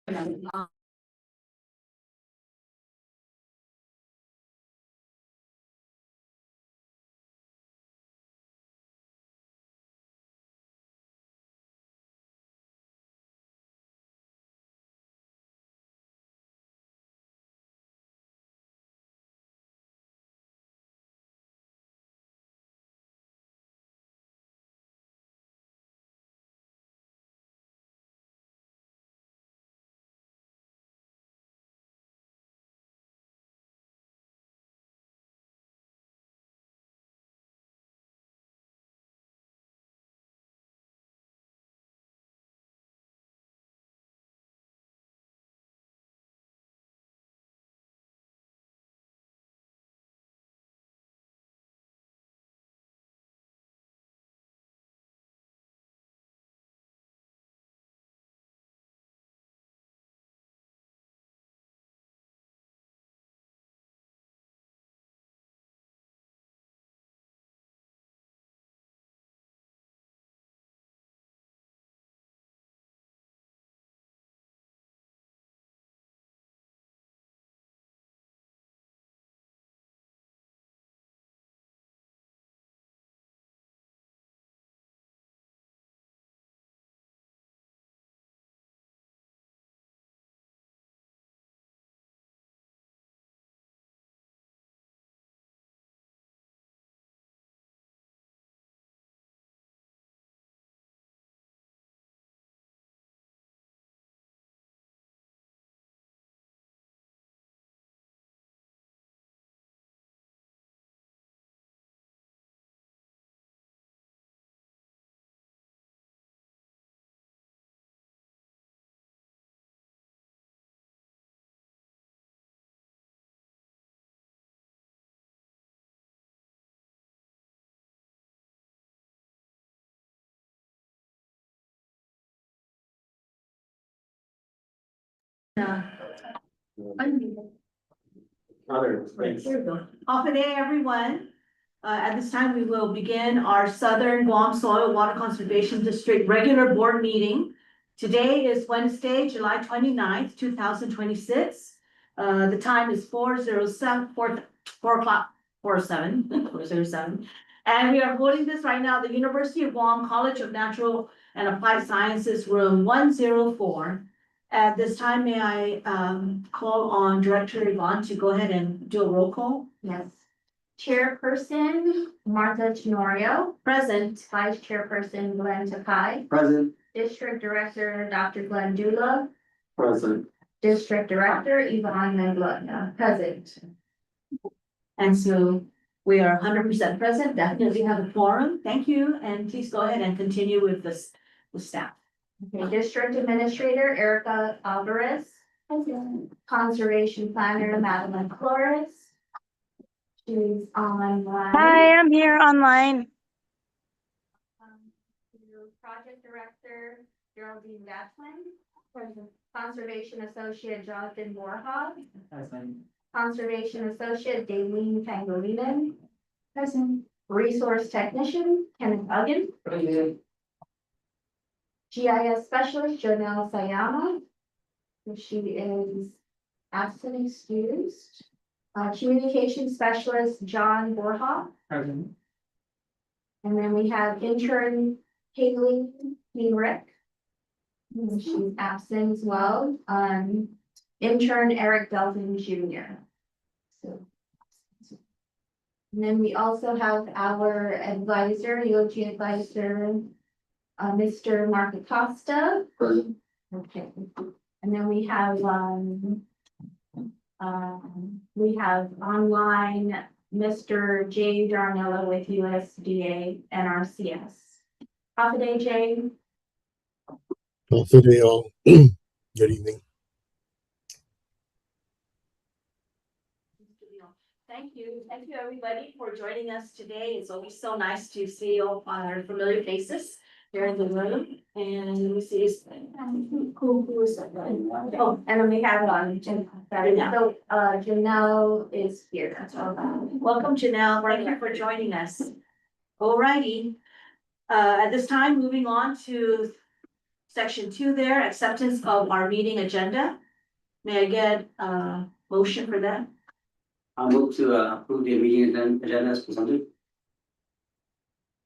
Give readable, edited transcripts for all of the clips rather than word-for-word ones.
Off day, everyone. At this time, we will begin our Southern Guam Soil Water Conservation District regular board meeting. Today is Wednesday, July 29th, 2026. The time is 4:07. And we are holding this right now at the University of Guam College of Natural and Applied Sciences, room 104. At this time, may I call on Director Yvonne to go ahead and do a roll call? Yes. Chairperson Martha Tenorio. Present. Vice Chairperson Glenn Takai. Present. District Director Dr. Glenn Dula. Present. District Director Yvonne Menglona. Present. And so we are 100% present, definitely have a quorum. Thank you, and please go ahead and continue with this with staff. Okay. District Administrator Erica Alvarez. Present. Conservation Planner Madeline Flores. She's online. Hi, I'm here online. Project Director Geraldine Gatlin. Present. Conservation Associate Jonathan Warhol. Present. Conservation Associate Daleen Pangolinan. Present. Resource Technician Kenneth Uggan. Present. GIS Specialist Janelle Sayama. She is absent excused. Communication Specialist John Borha. Present. And then we have intern Haley Henrich. She's absent as well. Intern Eric Belton Jr. So. And then we also have our advisor, EOG advisor, Mr. Mark Acosta. Present. Okay. And then we have online Mr. Jay Darnella with USDA NRCS. Half a day, Jay. Half a day, all. Good evening. Thank you everybody for joining us today. It's always so nice to see all our familiar faces here in the room. And we see Who is that? Oh, and then we have so Janelle is here. That's all. welcome, Janelle. Thank you for joining us. Alrighty. At this time, moving on to section 2 there, acceptance of our meeting agenda. May I get a motion for that? I'll move to approve the meeting agenda as presented.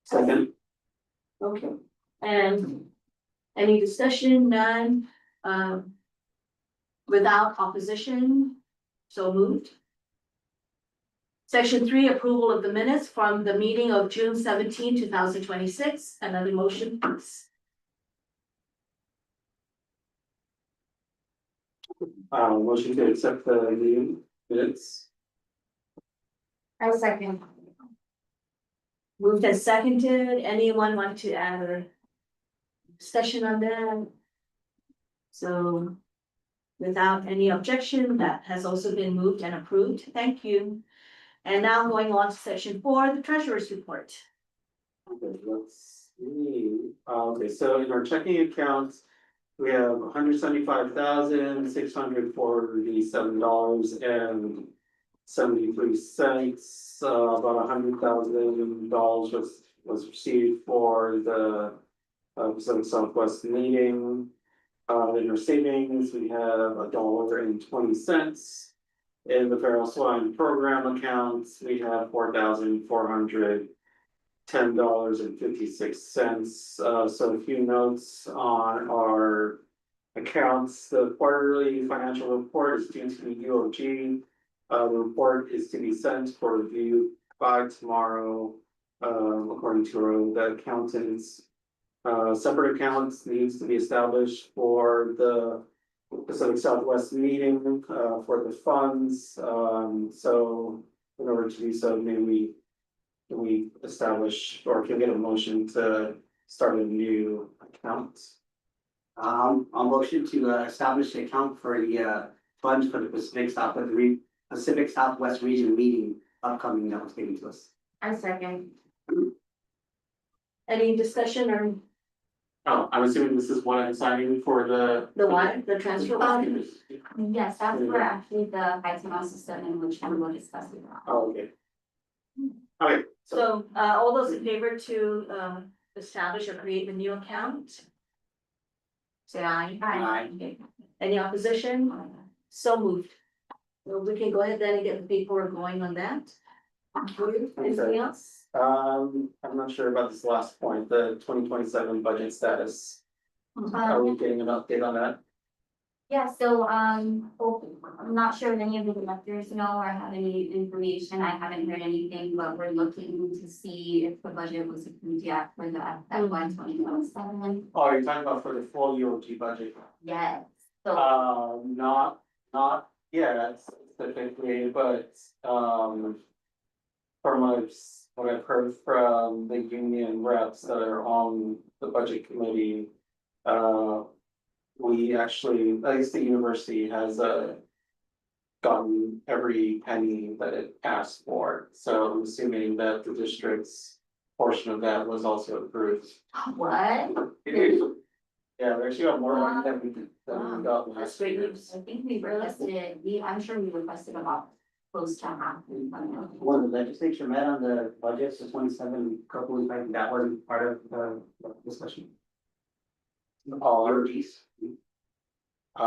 Second. Okay, and any discussion, none, without opposition, so moved. Section 3, approval of the minutes from the meeting of June 17, 2026. Another motion, please. Motion to accept the meeting minutes. I second. Moved and seconded. Anyone want to add a discussion on that? So without any objection, that has also been moved and approved. Thank you. And now going on to section 4, the treasurer's report. Okay, let's see. Okay, so in our checking accounts, we have $175,647.73. About $100,000 was received for the Pacific Southwest meeting. In our savings, we have $1.20. In the feral swine program accounts, we have $4,410.56. So a few notes on our accounts. The quarterly financial report is due to the UOG. The report is to be sent for review by tomorrow, according to the accountants. Separate accounts needs to be established for the Pacific Southwest meeting, for the funds. So in order to do so, maybe we establish, or can we get a motion to start a new account? I'll motion to establish an account for the funds for the Pacific Southwest region meeting upcoming that was given to us. I second. Any discussion or Oh, I'm assuming this is what I'm signing for the. the one, the transfer one? Yes, that's for actually the Vital system in which we will discuss it. Oh, okay. Okay, So, all those in favor to, establish or create the new account? Say aye. Aye. Okay. Any opposition? So moved. So we can go ahead then and get the paperwork going on that. Anything else? I'm not sure about this last point, the 2027 budget status. Are we getting an update on that? Yeah, so, I'm not sure if any of the directors know or have any information. I haven't heard anything, but we're looking to see if the budget was approved yet for the FY 2027. Oh, you're talking about for the full UOG budget? Yes, so, Not yet specifically, but, from what I've heard from the union reps that are on the budget committee, we actually, at least the university has, gotten every penny that it asked for. So I'm assuming that the district's portion of that was also approved. what? Yeah, we actually got more money than we got That's last great year. news. I think we requested, I'm sure we requested about close to half. When the legislature met on the budgets for 27 couple weeks back, that wasn't part of the discussion. Oh, UOGs. no, I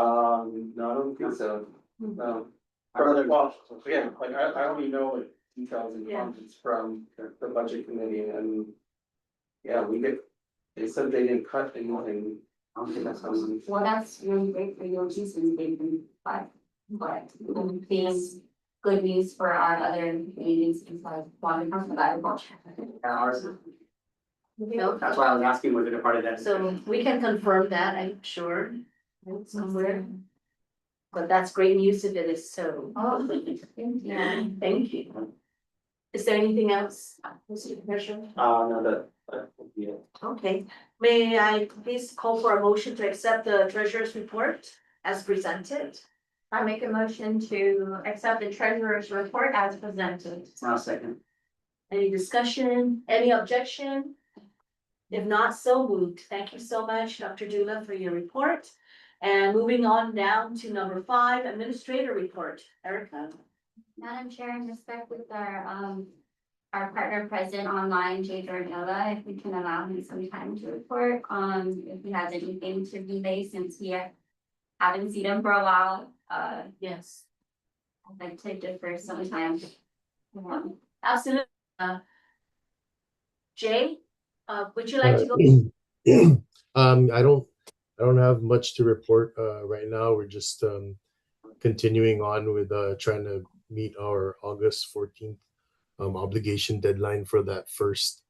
don't think so. No. Well, yeah, like I only know like details and Yeah. comments from the budget committee and. Yeah, they said they didn't cut anything. I don't think that's something. Well, that's really great for your since they've been, but things, good news for our other agencies like water and agriculture. Ours. No, That's why I was asking, was it a part of that? so we can confirm that, I'm sure, somewhere. But that's great news if it is so. Oh, yeah. Thank you. Is there anything else, Mr. Commissioner? No, that would be it. Okay, may I please call for a motion to accept the treasurer's report as presented? I make a motion to accept the treasurer's report as presented. Now second. Any discussion, any objection? If not, so moved. Thank you so much, Dr. Dula, for your report. And moving on down to number 5, administrator report. Erica? Madam Chair, in respect with our our partner president online, Jay Jornella, if we can allow him some time to report, if he has anything to relay since we haven't seen him for a while. Yes, I'd like to defer some time. absolutely. Jay, would you like to go? I don't have much to report right now. We're just continuing on with trying to meet our August 14th obligation deadline for that first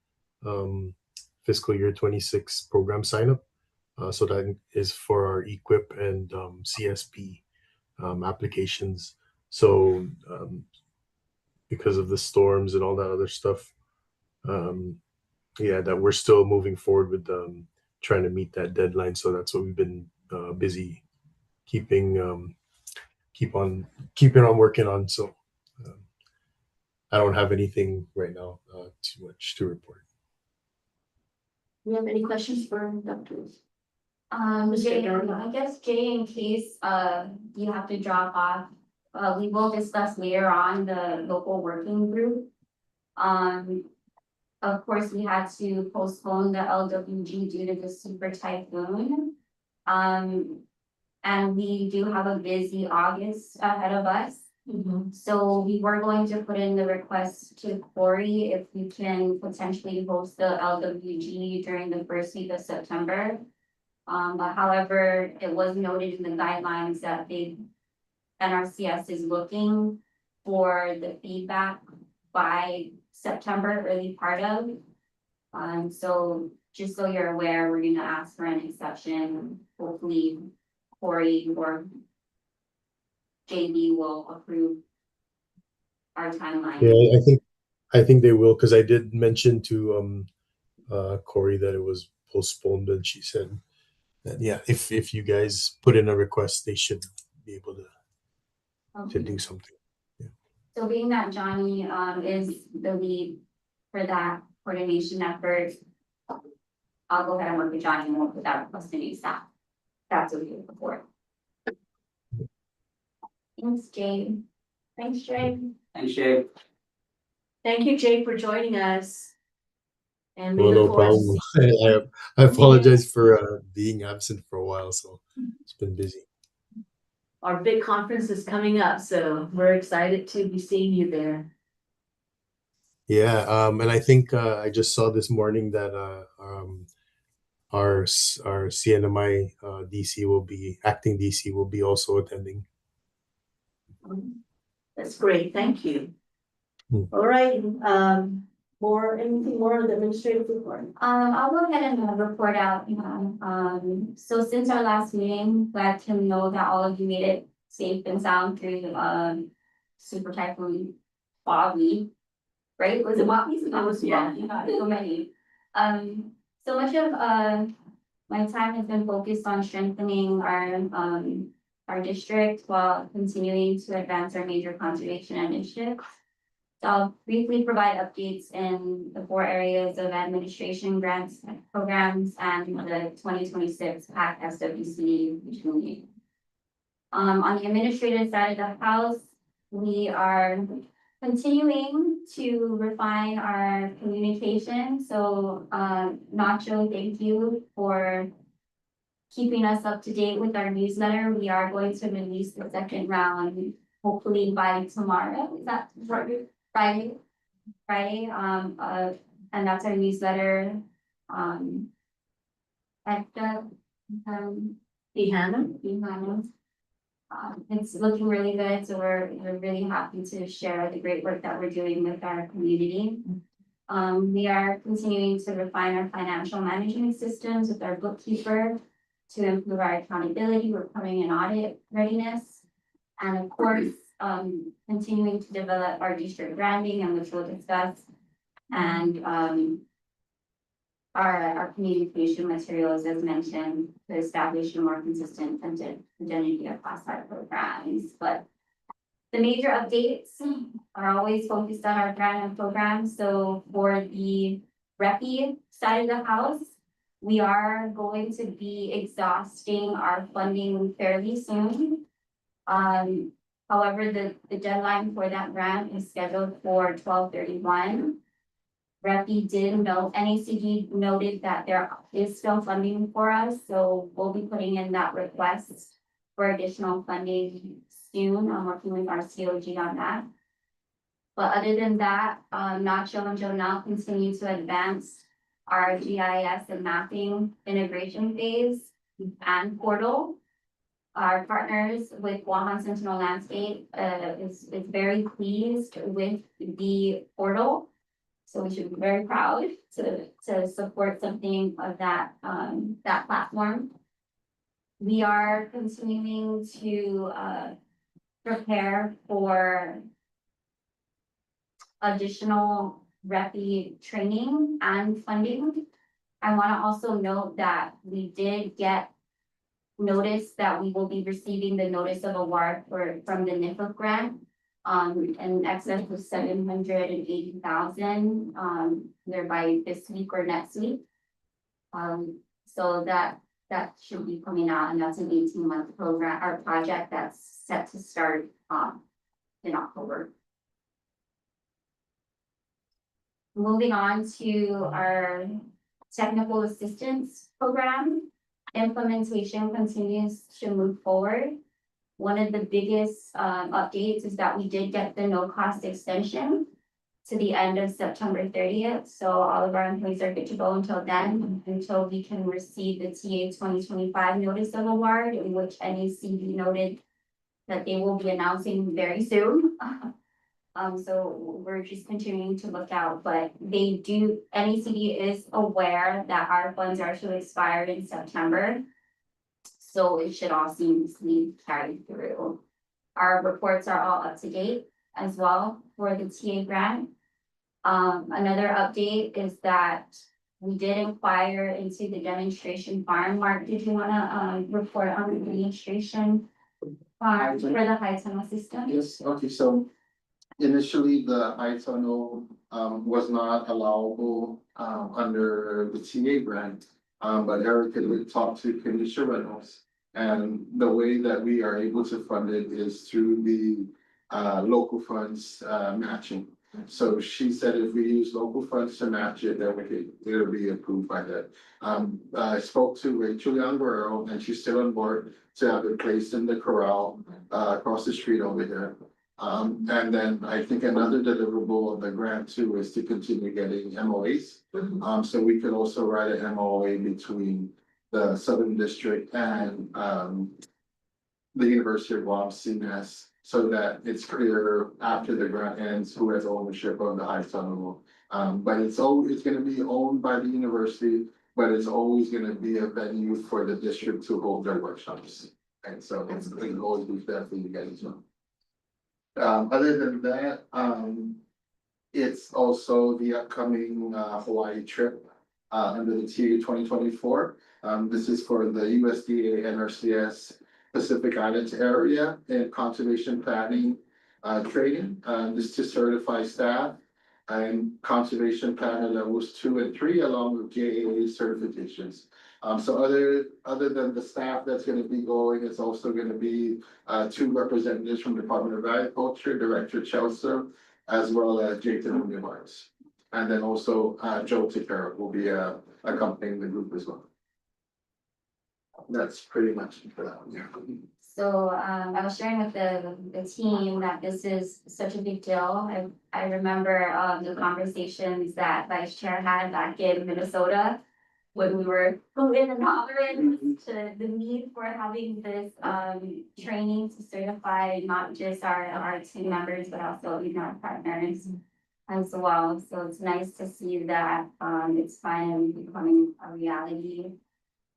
fiscal year 26 program sign up. So that is for our equip and CSP applications. So because of the storms and all that other stuff, yeah, that we're still moving forward with trying to meet that deadline. So that's what we've been busy keeping keeping on working on. So um, I don't have anything right now too much to report. Do you have any questions for Dr.? Jay, I guess Jay, in case you have to drop off, we will discuss later on the local working group. Of course, we had to postpone the LWG due to the super typhoon. And we do have a busy August ahead of us. So we were going to put in the request to Corey if we can potentially host the LWG during the first week of September. But however, it was noted in the guidelines that NRCS is looking for the feedback by September, early part of. So just so you're aware, we're gonna ask for an exception. Hopefully Corey or JB will approve our timeline. Yeah, I think they will, because I did mention to Corey that it was postponed, and she said that yeah, if you guys put in a request, they should be able to Okay. do something. So being that Johnny is the lead for that coordination effort, I'll go ahead and work with Johnny and work with that request any staff. That's okay with the board. Thanks, Jay. Thanks, Jay. Thanks, Jay. Thank you, Jay, for joining us. And we Well, look no forward problem. to I apologize for being absent for a while, so it's been busy. our big conference is coming up, so we're excited to be seeing you there. Yeah, and I think I just saw this morning that our CNMI DC will be acting DC will be also attending. That's great, thank you. Hmm. All right, anything more on the administrative report? I'll go ahead and report out, so since our last meeting, glad to know that all of you made it safe and sound through super typhoon Bobby. Right, was it Bobby? It was, yeah. So many. So much of my time has been focused on strengthening our district while continuing to advance our major conservation initiatives. So I'll briefly provide updates in the 4 areas of administration, grants, programs, and the 2026 PAC SWCD regional. On the administrative side of the house, we are continuing to refine our communication. So Nacho, thank you for keeping us up to date with our newsletter. We are going to release the second round hopefully by tomorrow. Is that Friday? And that's our newsletter. At the Hannah? It's looking really good, so we're really happy to share the great work that we're doing with our community. We are continuing to refine our financial management systems with our bookkeeper to improve our accountability, reporting and audit readiness. And of course, continuing to develop our district branding, and which we'll discuss, and our communication materials, as mentioned, to establish a more consistent identity of classified programs. But the major updates are always focused on our grant and programs. So for the REPI side of the house, we are going to be exhausting our funding fairly soon. However, the deadline for that grant is scheduled for 12/31. Reppy did note, NACD noted that there is still funding for us, so we'll be putting in that request for additional funding soon. I'm working with our COG on that. But other than that, Nacho and Joe now continue to advance our GIS and mapping integration phase and portal. Our partners with Guam Sentinel Landscape is very pleased with the portal. So we should be very proud to support something of that that platform. We are continuing to prepare for additional REPI training and funding. I want to also note that we did get notice that we will be receiving the notice of award from the NIFA grant in excess of 780,000 thereby this week or next week. So that should be coming out, and that's an 18-month program or project that's set to start in October. Moving on to our technical assistance program, implementation continues to move forward. One of the biggest updates is that we did get the no-cost extension to the end of September 30th. So all of our employees are good to go until then, until we can receive the TA 2025 notice of award, in which NACD noted that they will be announcing very soon. So we're just continuing to look out, but NACD is aware that our funds are to expire in September. So it should all seamlessly carry through. Our reports are all up to date as well for the TA grant. Another update is that we did inquire into the demonstration farm. Mark, did you wanna report on the demonstration farm for the high tunnel system? Yes, okay, so initially the high tunnel was not allowable under the TA grant. But Eric had talked to Kanisha Reynolds, and the way that we are able to fund it is through the local funds matching. So she said if we use local funds to match it, then it'll be approved by that. I spoke to Rachel Youngborough, and she's still on board to have it placed in the corral across the street over here. And then I think another deliverable of the grant too is to continue getting MOAs. So we could also write an MOA between the Southern District and the University of Guam CNS, so that it's clear after the grant ends who has ownership of the high tunnel. But it's gonna be owned by the university, but it's always gonna be a venue for the district to hold their workshops. And so it's always be there for you guys. Other than that, it's also the upcoming Hawaii trip under the TA 2024. This is for the USDA NRCS Pacific Islands area and conservation planning training. This to certify staff and conservation planner levels 2 and 3, along with JAA certifications. So other than the staff that's gonna be going, it's also gonna be 2 representatives from Department of Agriculture, Director Chelsea, as well as Jason Williams. And then also Joe Ticker will be accompanying the group as well. That's pretty much it for that one. Yeah. So I was sharing with the team that this is such a big deal. I remember the conversations that Vice Chair had back in Minnesota when we were hooting and hollering to the need for having this training to certify not just our team members, but also our partners as well. So it's nice to see that it's finally becoming a reality.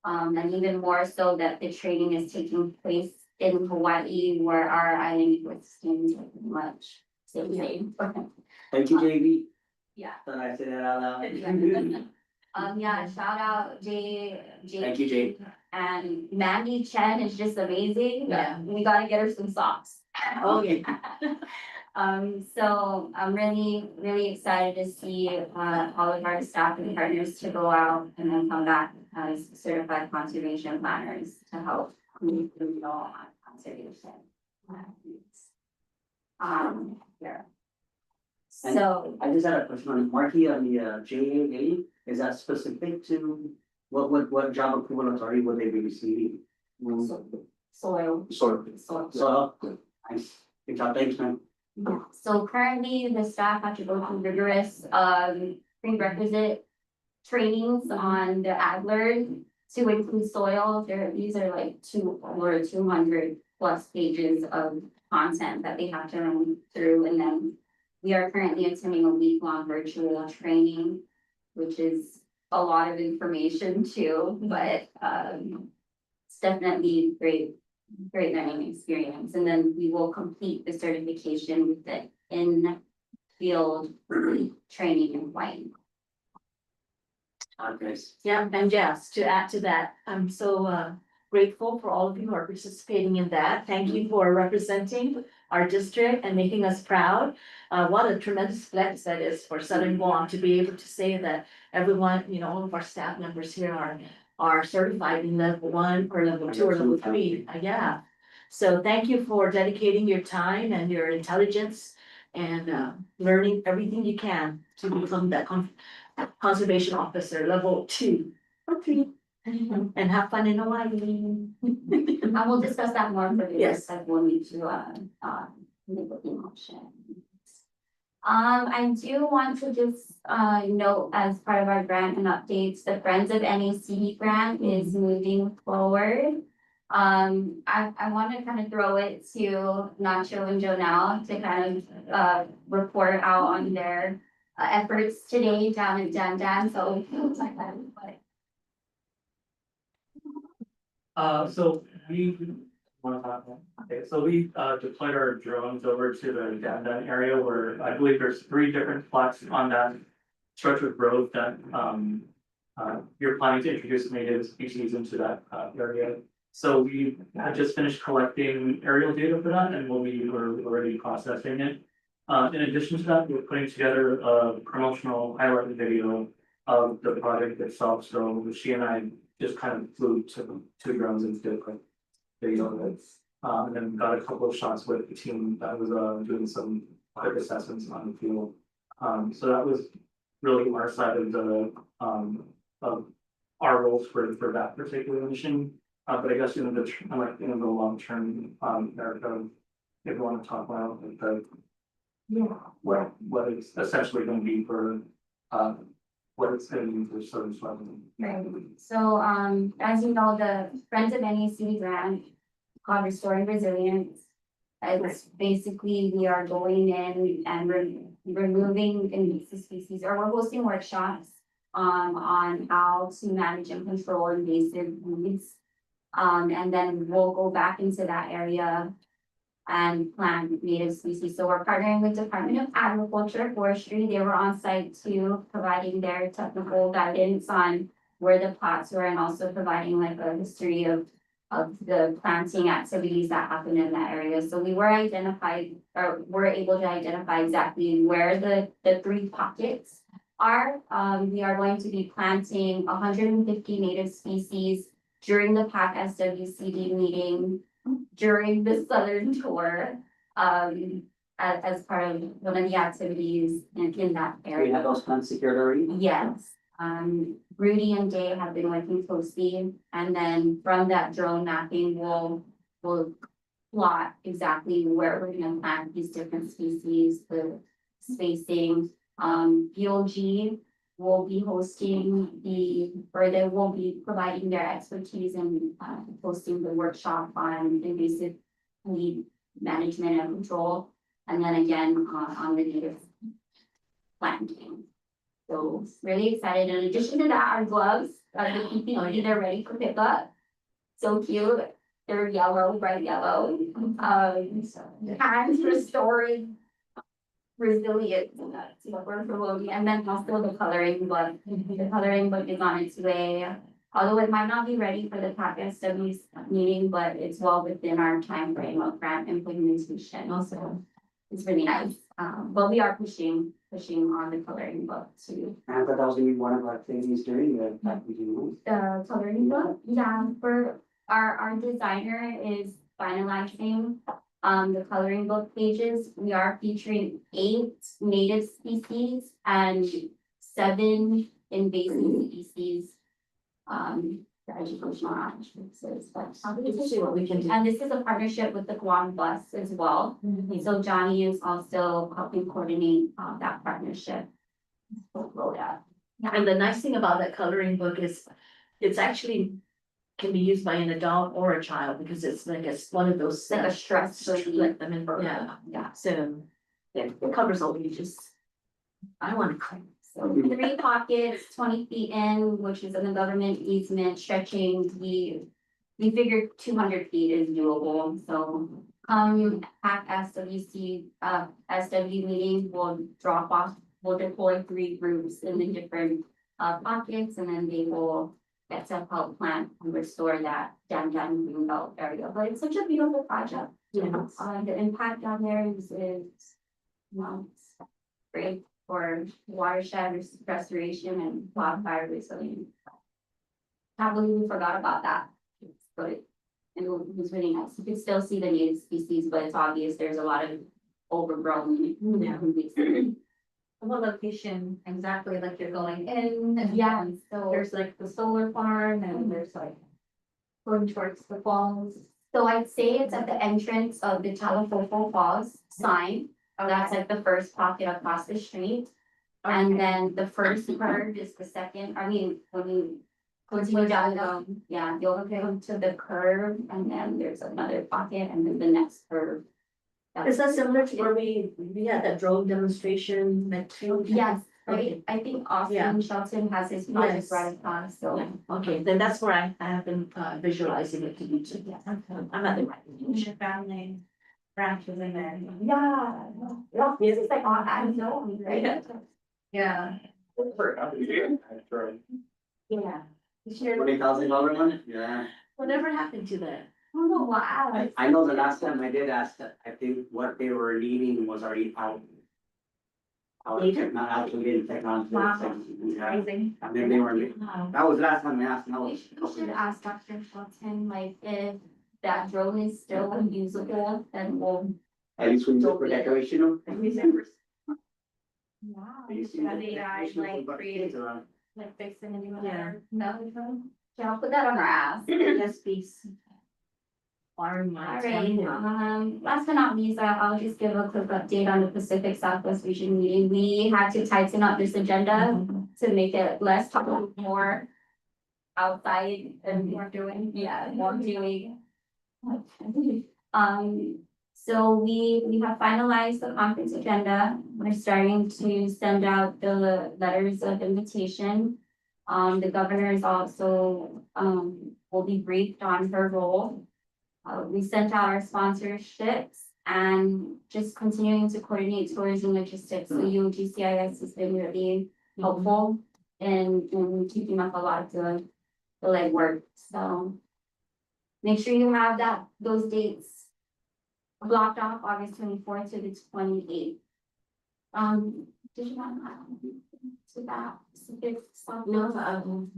And even more so that the training is taking place in Hawaii, where our island ecosystems are pretty much same. Thank you, JB. Yeah. Thought I said that out loud. Yeah, shout out Jay. Thank you, Jay. And Mandy Chen is just amazing. Yeah. We gotta get her some socks. Oh, yeah. So I'm really excited to see all of our staff and partners to go out and then come back as certified conservation planners to help move the needle on conservation. Here. So, I just had a question on the marquee on the JAA, is that specific to what job approval authority would they be receiving? soil, Sorry. So, nice, good job, thanks, man. yeah, so currently the staff have to go through rigorous prerequisite trainings on the Adler to include soil. These are like 200 plus pages of content that they have to run through, and then we are currently attending a week-long virtual training, which is a lot of information too, but it's definitely great learning experience. And then we will complete the certification with the in-field training in Hawaii. Guys. Yeah, and yes, to add to that, I'm so grateful for all of you who are participating in that. Thank you for representing our district and making us proud. What a tremendous flex that is for Southern Guam to be able to say that everyone, you know, all of our staff members here are certified in level 1 or level 2 or level 3. Yeah. So thank you for dedicating your time and your intelligence and learning everything you can to become that conservation officer, level 2 or 3, and have fun in Hawaii. And we'll discuss that more for the Yes. like when we do make the motion. I do want to just note as part of our grant and updates, the Friends of NACD grant is moving forward. I want to kind of throw it to Nacho and Jonelle to kind of report out on their efforts today down in Dan. So So we, we deployed our drones over to the Dandan area where I believe there's 3 different plots on that stretch of road that you're planning to introduce native species into that area. So we had just finished collecting aerial data for that, and we were already processing it. In addition to that, we're putting together a promotional highlight video of the project itself. So she and I just kind of flew to 2 drones and did a quick video of it. And then got a couple of shots with the team that was doing some quick assessments on the field. So that was really our side of the of our roles for that particular mission. But I guess in the long term, Erica, if you want to talk about what it's essentially going to be for what it's going to be for certain level. right. So as you know, the Friends of NACD grant called Restoring Resilience. It's basically we are going in and removing invasive species, or we're hosting workshops on how to manage and control invasive weeds. And then we'll go back into that area and plant native species. So we're partnering with Department of Agriculture, Forestry. They were on site too, providing their technical guidance on where the plots were and also providing like a history of the planting activities that happen in that area. So we were able to identify exactly where the 3 pockets are. We are going to be planting 150 native species during the PAC SWCD meeting, during the Southern tour, as part of one of the activities in that We area. have those plans secured already? Yes, Rudy and Dave have been working closely, and then from that drone mapping, we'll plot exactly where we're gonna plant these different species, the spacing. BOG will be hosting they will be providing their expertise and hosting the workshop on invasive weed management and control, and then again on the native planting. So really excited. In addition to that, our gloves are the PPE, they're ready for pickup. So cute. They're yellow, bright yellow. Hands restoring resilience. That's what we're promoting. And then also the coloring book. The coloring book is on its way. Although it might not be ready for the PAC SW's meeting, but it's well within our time frame of grant implementation. Also, it's really nice. But we are pushing on the coloring book too. I thought that was gonna be one of our activities during the meeting. The coloring book, yeah, for our designer is finalizing the coloring book pages, we are featuring 8 native species and 7 invasive species. The educational aspects, but See what we can do. and this is a partnership with the Guam Bus as well. So Johnny is also helping coordinate that partnership. Roll out. And the nice thing about that coloring book is it's actually can be used by an adult or a child because it's like it's one of those. It's like a stress relief. Let them in, yeah, Yeah. so it covers all ages. I want to cry. So 3 pockets, 20 feet in, which is in the government easement stretching, we figured 200 feet is doable, so. At SW meeting, we'll drop off, we'll deploy 3 groups in the different pockets, and then they will get to help plant and restore that downtown greenbelt area, but it's such a beautiful project. Yeah. The impact down there is, you know, it's great for watershed restoration and wildfire resilience. Can't believe we forgot about that, but it was really nice. You can still see the native species, but it's obvious there's a lot of overgrown. Yeah. What location exactly, like you're going in? and Yeah, so There's like the solar farm and there's like going towards the falls. so I'd say it's at the entrance of the Talafofo Falls sign. That's like the first pocket across the street. And then the first curve is the second, I mean, when you continue down, yeah, you'll come to the curve and then there's another pocket and then the next curve. Is that similar to where we had that drone demonstration like two? Yes, right, Okay. I think Yeah. Austin Shelton has his project Yes. right across, so. Okay, then that's where I have been visualizing it to be too. Yeah. I'm at the right. Your family branches in there. Yeah, yeah, it's like on, I know, right? Yeah. Yeah. $20,000 one? Yeah. Whatever happened to that? Oh, wow. I know the last time I did ask that, I think what they were needing was already out. Actually in technology. Wow. Yeah, Amazing. and then they were, Wow. that was the last time I asked, and that We was. should ask Dr. Shelton, like, if that drone is still usable, then we'll. At least we took for decoration. Wow. Have AI, like, create- Like fixing and doing whatever. No. Yeah, I'll put that on our ass. Yes, please. Farm my Alright, last but not least, I'll just give a quick update on the Pacific Southwest Region meeting. We had to tighten up this agenda to make it less talk, more outside and more doing, yeah, more doing. So we have finalized the conference agenda. We're starting to send out the letters of invitation. The governor is also, will be briefed on her role. We sent out our sponsorships and just continuing to coordinate tourism logistics. So UGCIS has been really helpful in keeping up a lot of the legwork, so. Make sure you have those dates blocked off, August 24th to the 28th. Did you want to add to that specific stuff? No,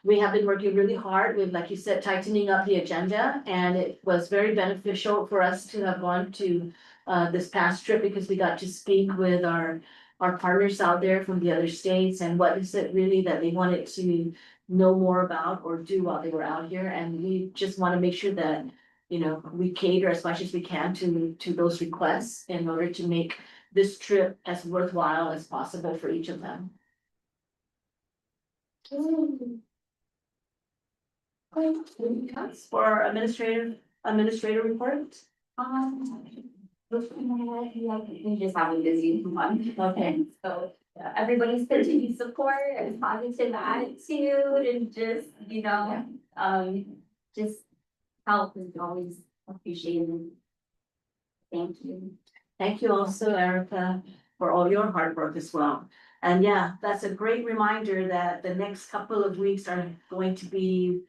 we have been working really hard with, like you said, tightening up the agenda, and it was very beneficial for us to have gone to this past trip because we got to speak with our partners out there from the other states and what is it really that they wanted to know more about or do while they were out here, and we just want to make sure that, you know, we cater as much as we can to those requests in order to make this trip as worthwhile as possible for each of them. For our administrator report. We just have a busy month. Okay. So everybody's continued support and positive attitude and just, you know, just help is always appreciated. Thank you. Thank you also, Erica, for all your hard work as well. And yeah, that's a great reminder that the next couple of weeks are going to be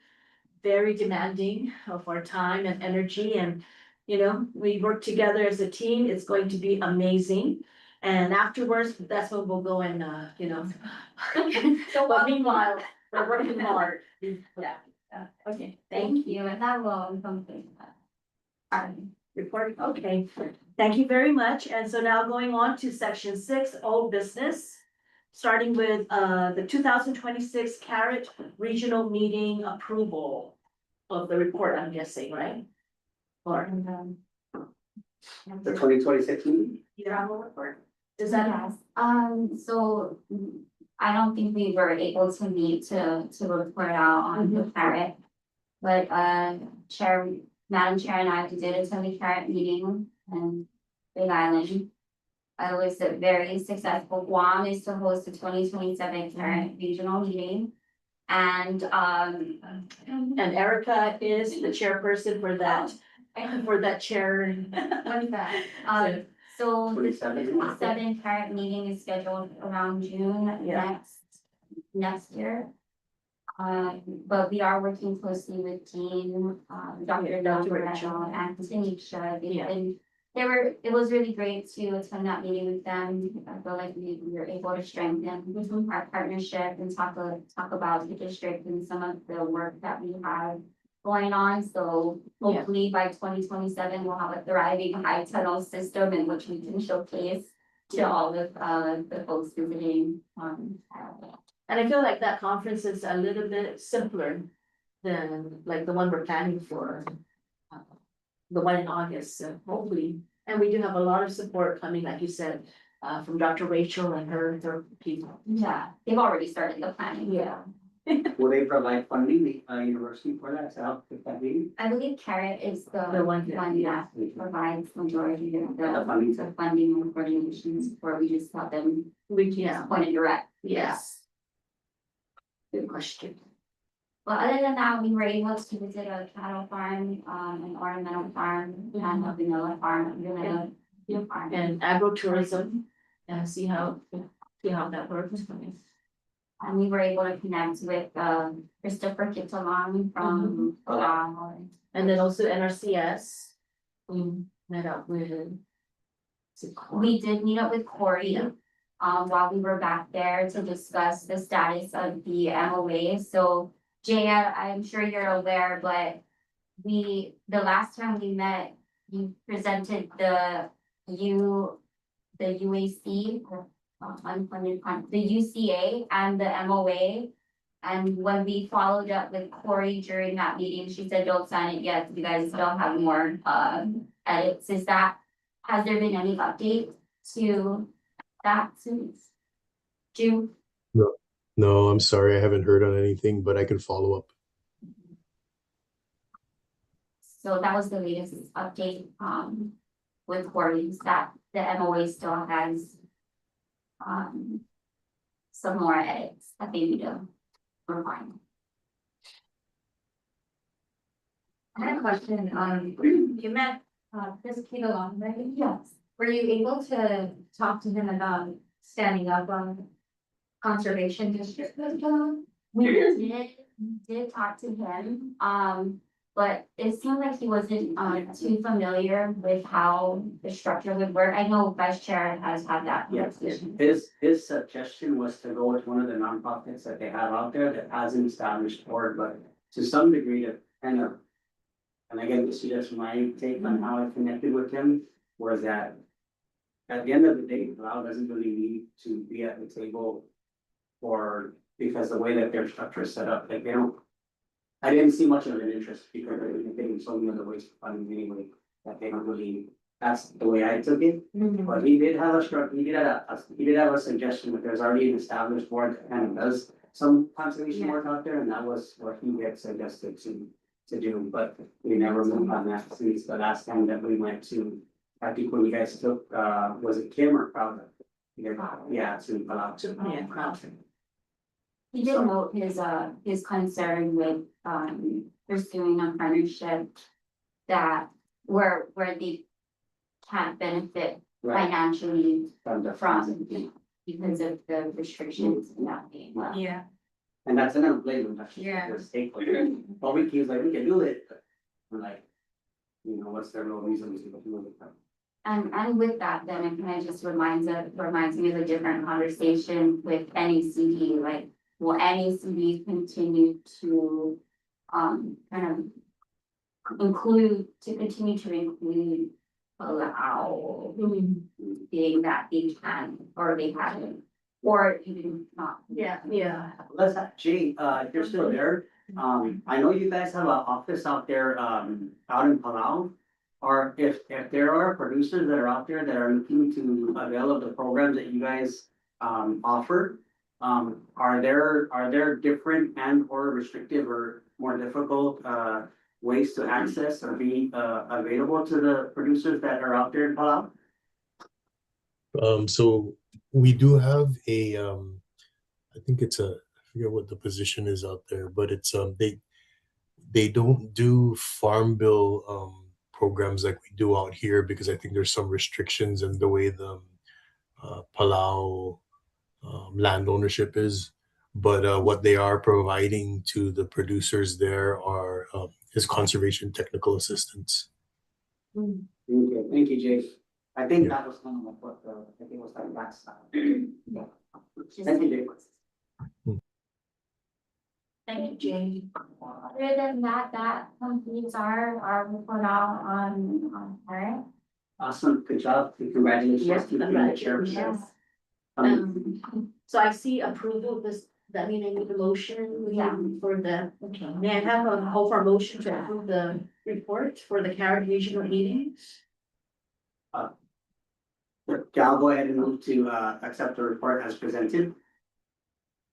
very demanding of our time and energy, and you know, we work together as a team. It's going to be amazing. And afterwards, that's when we'll go and you know. But meanwhile, we're working hard. Yeah. Okay, Thank you, and that will complete that. Report, okay, thank you very much, and so now going on to section 6, old business. Starting with the 2026 Carrot Regional Meeting approval of the report, I'm guessing, right? Or The 2026 meeting? your annual report, is that? Yes, so I don't think we were able to meet to report out on the carrot. But Madam Chair and I, we did attend the carrot meeting in Big Island. It was a very successful. Guam is to host the 2027 carrot regional meeting. And And Erica is the chairperson for that chair. what is that? So the 27. 27 carrot meeting is scheduled around June Yeah. next year. But we are working closely with Dean, Dr. Dr. Rachel Rachel. and Tanisha. Yeah. And it was really great to attend that meeting with them. I feel like we were able to strengthen our partnership and talk about the district and some of the work that we have going on. So hopefully by 2027, we'll have a thriving high tunnel system in which we can showcase to all of the folks visiting. And I feel like that conference is a little bit simpler than like the one we're planning for. The one in August, so hopefully, and we do have a lot of support coming, like you said, from Dr. Rachel and her people. Yeah, they've already started the planning. Yeah. Will they provide funding, the university for that to help with that meeting? I believe Carrot is the The one one that- that provides majority of The funding. the funding and coordination support. We just tell them Yeah, point it direct. yes. Good question. Well, other than that, we were able to visit a cattle farm, an ornamental farm, and a vanilla farm, farm. And agritourism, and see how that works. And we were able to connect with Christopher Kittalong from Guam. And then also NRCS, we met up with. We did meet up with Corey. Yeah. While we were back there to discuss the status of the MOA. So Jay, I'm sure you're aware, but the last time we met, you presented the UAC, unfunded the UCA and the MOA. And when we followed up with Corey during that meeting, she said, don't sign it yet, you guys still have more edits. Has there been any update to that since June? No, I'm sorry, I haven't heard on anything, but I can follow up. So that was the latest update with Corey's that the MOA still has some more edits that they need to refine. I had a question, you met, Chris Kittalong, right? Yes. Were you able to talk to him about standing up on conservation district? We did talk to him, but it seemed like he wasn't too familiar with how the structure would work. I know Vice Chair has had that Yes, conversation. his suggestion was to go with one of the nonprofits that they have out there that has an established board, but to some degree to kind of. And again, this is just my take on how I connected with him, was that at the end of the day, Palau doesn't really need to be at the table because the way that their structure is set up, like they don't. I didn't see much of an interest because they're taking so many other ways to fund anyway, that they don't really, that's the way I took it. But he did have a suggestion that there's already an established board that kind of does some conservation work out there, and that was what he had suggested to do, but we never moved on that since the last time that we went to, I think when you guys took, was it Kim or Crowder? Yeah, to Palau. Yeah. He did note his concern with pursuing a partnership that where they can't benefit Right. financially From the from because of the restrictions and that being. Yeah. And that's another blame, that's just Yeah. the stakeholder. But he was like, we can do it, but we're like, what's the real reason to do it? And with that, then it kind of just reminds me of a different conversation with NECD, like, will NECD continue to kind of continue to include allow being that they can, or they haven't, or even not. Yeah. Let's, Jay, if you're still there, I know you guys have an office out there, out in Palau. Or if there are producers that are out there that are looking to avail of the programs that you guys, offer. Are there different and or restrictive or more difficult, ways to access or be, available to the producers that are out there in Palau? So we do have a I think it's a, I forget what the position is out there, but it's they don't do farm bill programs like we do out here, because I think there's some restrictions in the way the Palau land ownership is. But what they are providing to the producers there are is conservation technical assistance. Okay, thank you, Jay. I think Yeah. that was kind of what the, I think it was like last time. Thank you, Jay. Thank you, Jane. Other than that, that completes our report out on her. Awesome, good job, congratulations Yes, to the congratulations. chairperson. So I see approval of this, that mean I need a motion? Yeah. For the, okay, may I have a call for a motion to approve the report for the Carib regional meeting? Okay, I'll go ahead and move to, accept the report as presented.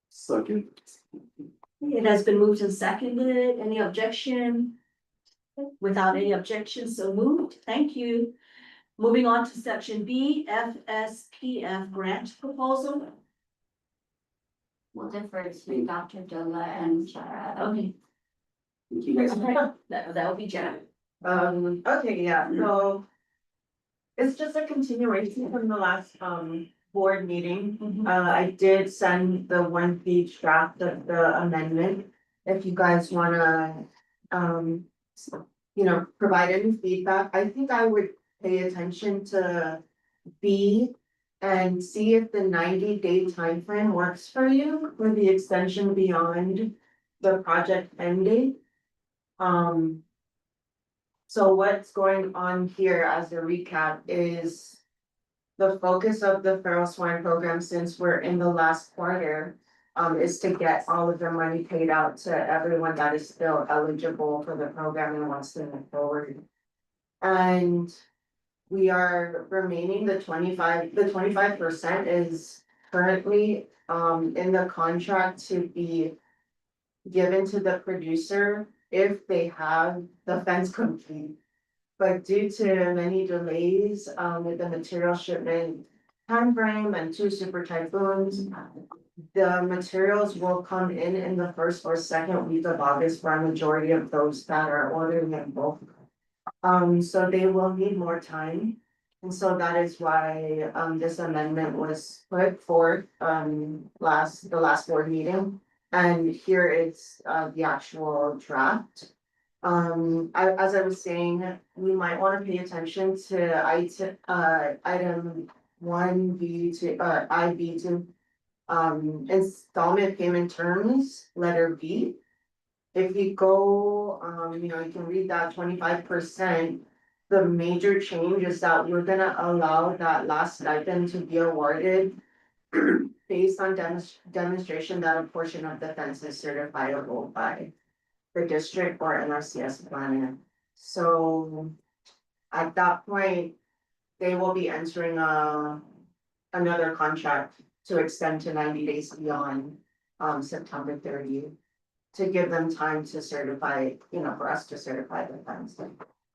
Second. It has been moved and seconded. Any objection? Without any objection, so moved. Thank you. Moving on to section B, FSPF grant proposal. We'll defer to Dr. Dilla and Shara. Okay, Thank you guys. that will be Janet. Okay, yeah, so. It's just a continuation from the last, board meeting. I did send the 1-page draft of the amendment. If you guys wanna, provide any feedback, I think I would pay attention to B. And see if the 90-day timeframe works for you for the extension beyond the project end date. So what's going on here as a recap is the focus of the feral swine program, since we're in the last quarter, is to get all of the money paid out to everyone that is still eligible for the program and wants to move forward. And we are remaining the 25% is currently, in the contract to be given to the producer if they have the fence complete. But due to many delays with the material shipment timeframe and 2 super typhoons, the materials will come in the first or second week of August for a majority of those that are ordering in bulk. So they will need more time. And so that is why this amendment was put forth the last board meeting. And here is the actual draft. As I was saying, we might want to pay attention to item 1B to IB to installment payment terms, letter B. If you go, you can read that 25%. The major change is that we're gonna allow that last stipend to be awarded based on demonstration that a portion of the fence is certifiable by the district or NRCS planner. So at that point, they will be entering another contract to extend to 90 days beyond September 30th. To give them time to certify, for us to certify the fence.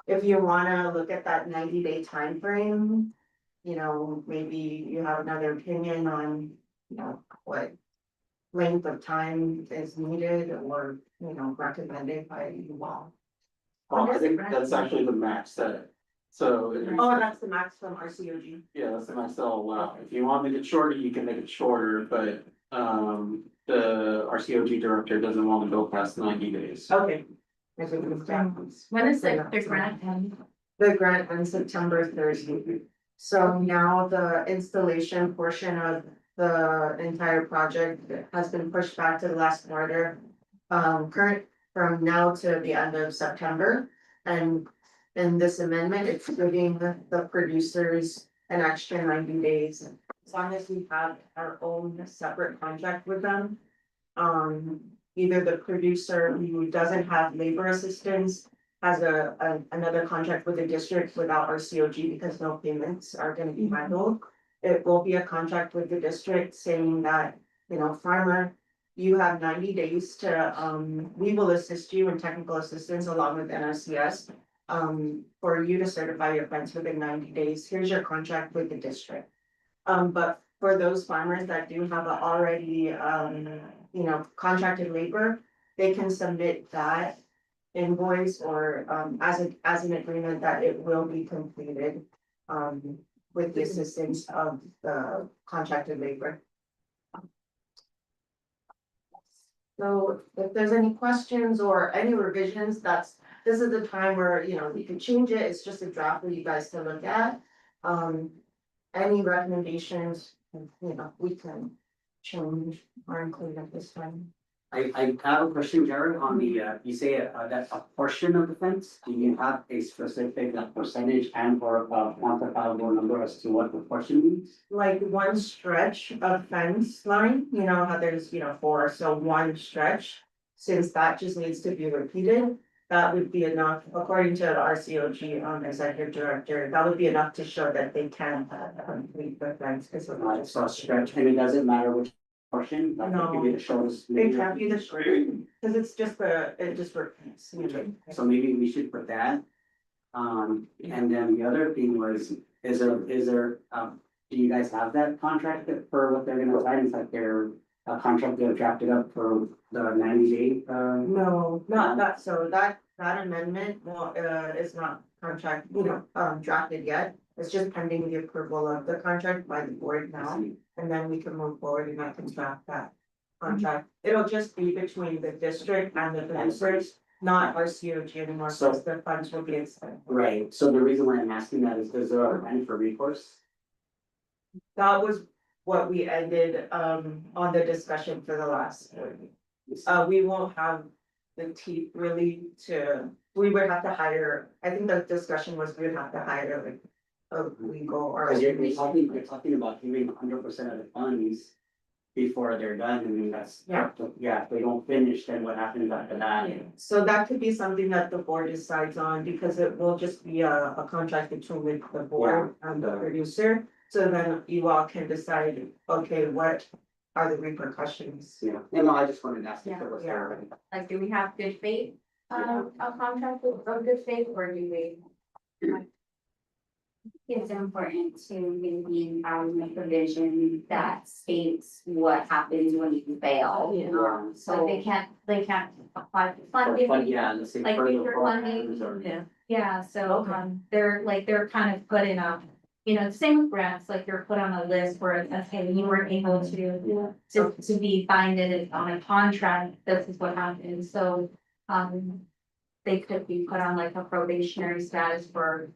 If you wanna look at that 90-day time frame, maybe you have another opinion on, what length of time is needed or, recommended by you all. Well, I think that's actually the max set. So. Oh, that's the max from RCOG. Yeah, that's the max they'll allow. If you want to make it shorter, you can make it shorter, but the RCOG director doesn't want to go past 90 days. Okay. I think it's that. When is the grant end? The grant ends September 30th. So now the installation portion of the entire project has been pushed back to the last quarter. Current from now to the end of September. And in this amendment, it's giving the producers an extra 90 days. As long as we have our own separate contract with them. Either the producer who doesn't have labor assistance has another contract with the district without our COG because no payments are gonna be handled. It will be a contract with the district saying that, you know, farmer, you have 90 days to, we will assist you in technical assistance along with NRCS. For you to certify your fence within 90 days, here's your contract with the district. But for those farmers that do have a already, you know, contracted labor, they can submit that invoice or, as an agreement that it will be completed, with the assistance of the contracted labor. So if there's any questions or any revisions, this is the time where, you know, we can change it, it's just a draft for you guys to look at. Any recommendations, you know, we can change or include at this time. I have a question, Jared, on the, you say that's a portion of the fence, do you have a specific percentage and or quantifiable number as to what the portion means? Like one stretch of fence line, you know, how there's, you know, 4, so one stretch. Since that just needs to be repeated, that would be enough, according to the RCOG, executive director, that would be enough to show that they can complete the fence. Because So a stretch, and it doesn't matter which portion, like it could be the shortest. It can't be the stretch, because it's just it just repeats. So maybe we should put that. And then the other thing was, is there, do you guys have that contract that for what they're gonna sign, it's like their contract they've drafted up for the 90-day, No, not that, so that amendment, well, is not contract, you know, drafted yet. It's just pending the approval of the contract by the board now, and then we can move forward and I can draft that contract. It'll just be between the district and the producers, not our COG anymore, So- because the funds will be extended. Right, so the reason why I'm asking that is there a plan for recourse? That was what we ended, on the discussion for the last board meeting. We won't have the teeth really we would have to hire, I think the discussion was we would have to hire like a legal or. Cause you're talking about giving 100% of the funds before they're done, I mean, that's. Yeah. Yeah, if they don't finish, then what happens after that? So that could be something that the board decides on, because it will just be a contract between the board and the producer. So then you all can decide, okay, what are the repercussions? Yeah, no, I just wanted to ask if there was Yeah. there. Like, do we have good faith, a contract of good faith, or do we? It's important to maintain our provision that states what happens when you fail. So So they can't apply for funding. Yeah, let's say. Like further future programs funding, or- yeah, so, Okay. they're kind of put in a, you know, same with grants, like you're put on a list where it says, hey, you weren't able to be binded on a contract, this is what happened, so, they could be put on like a probationary status for,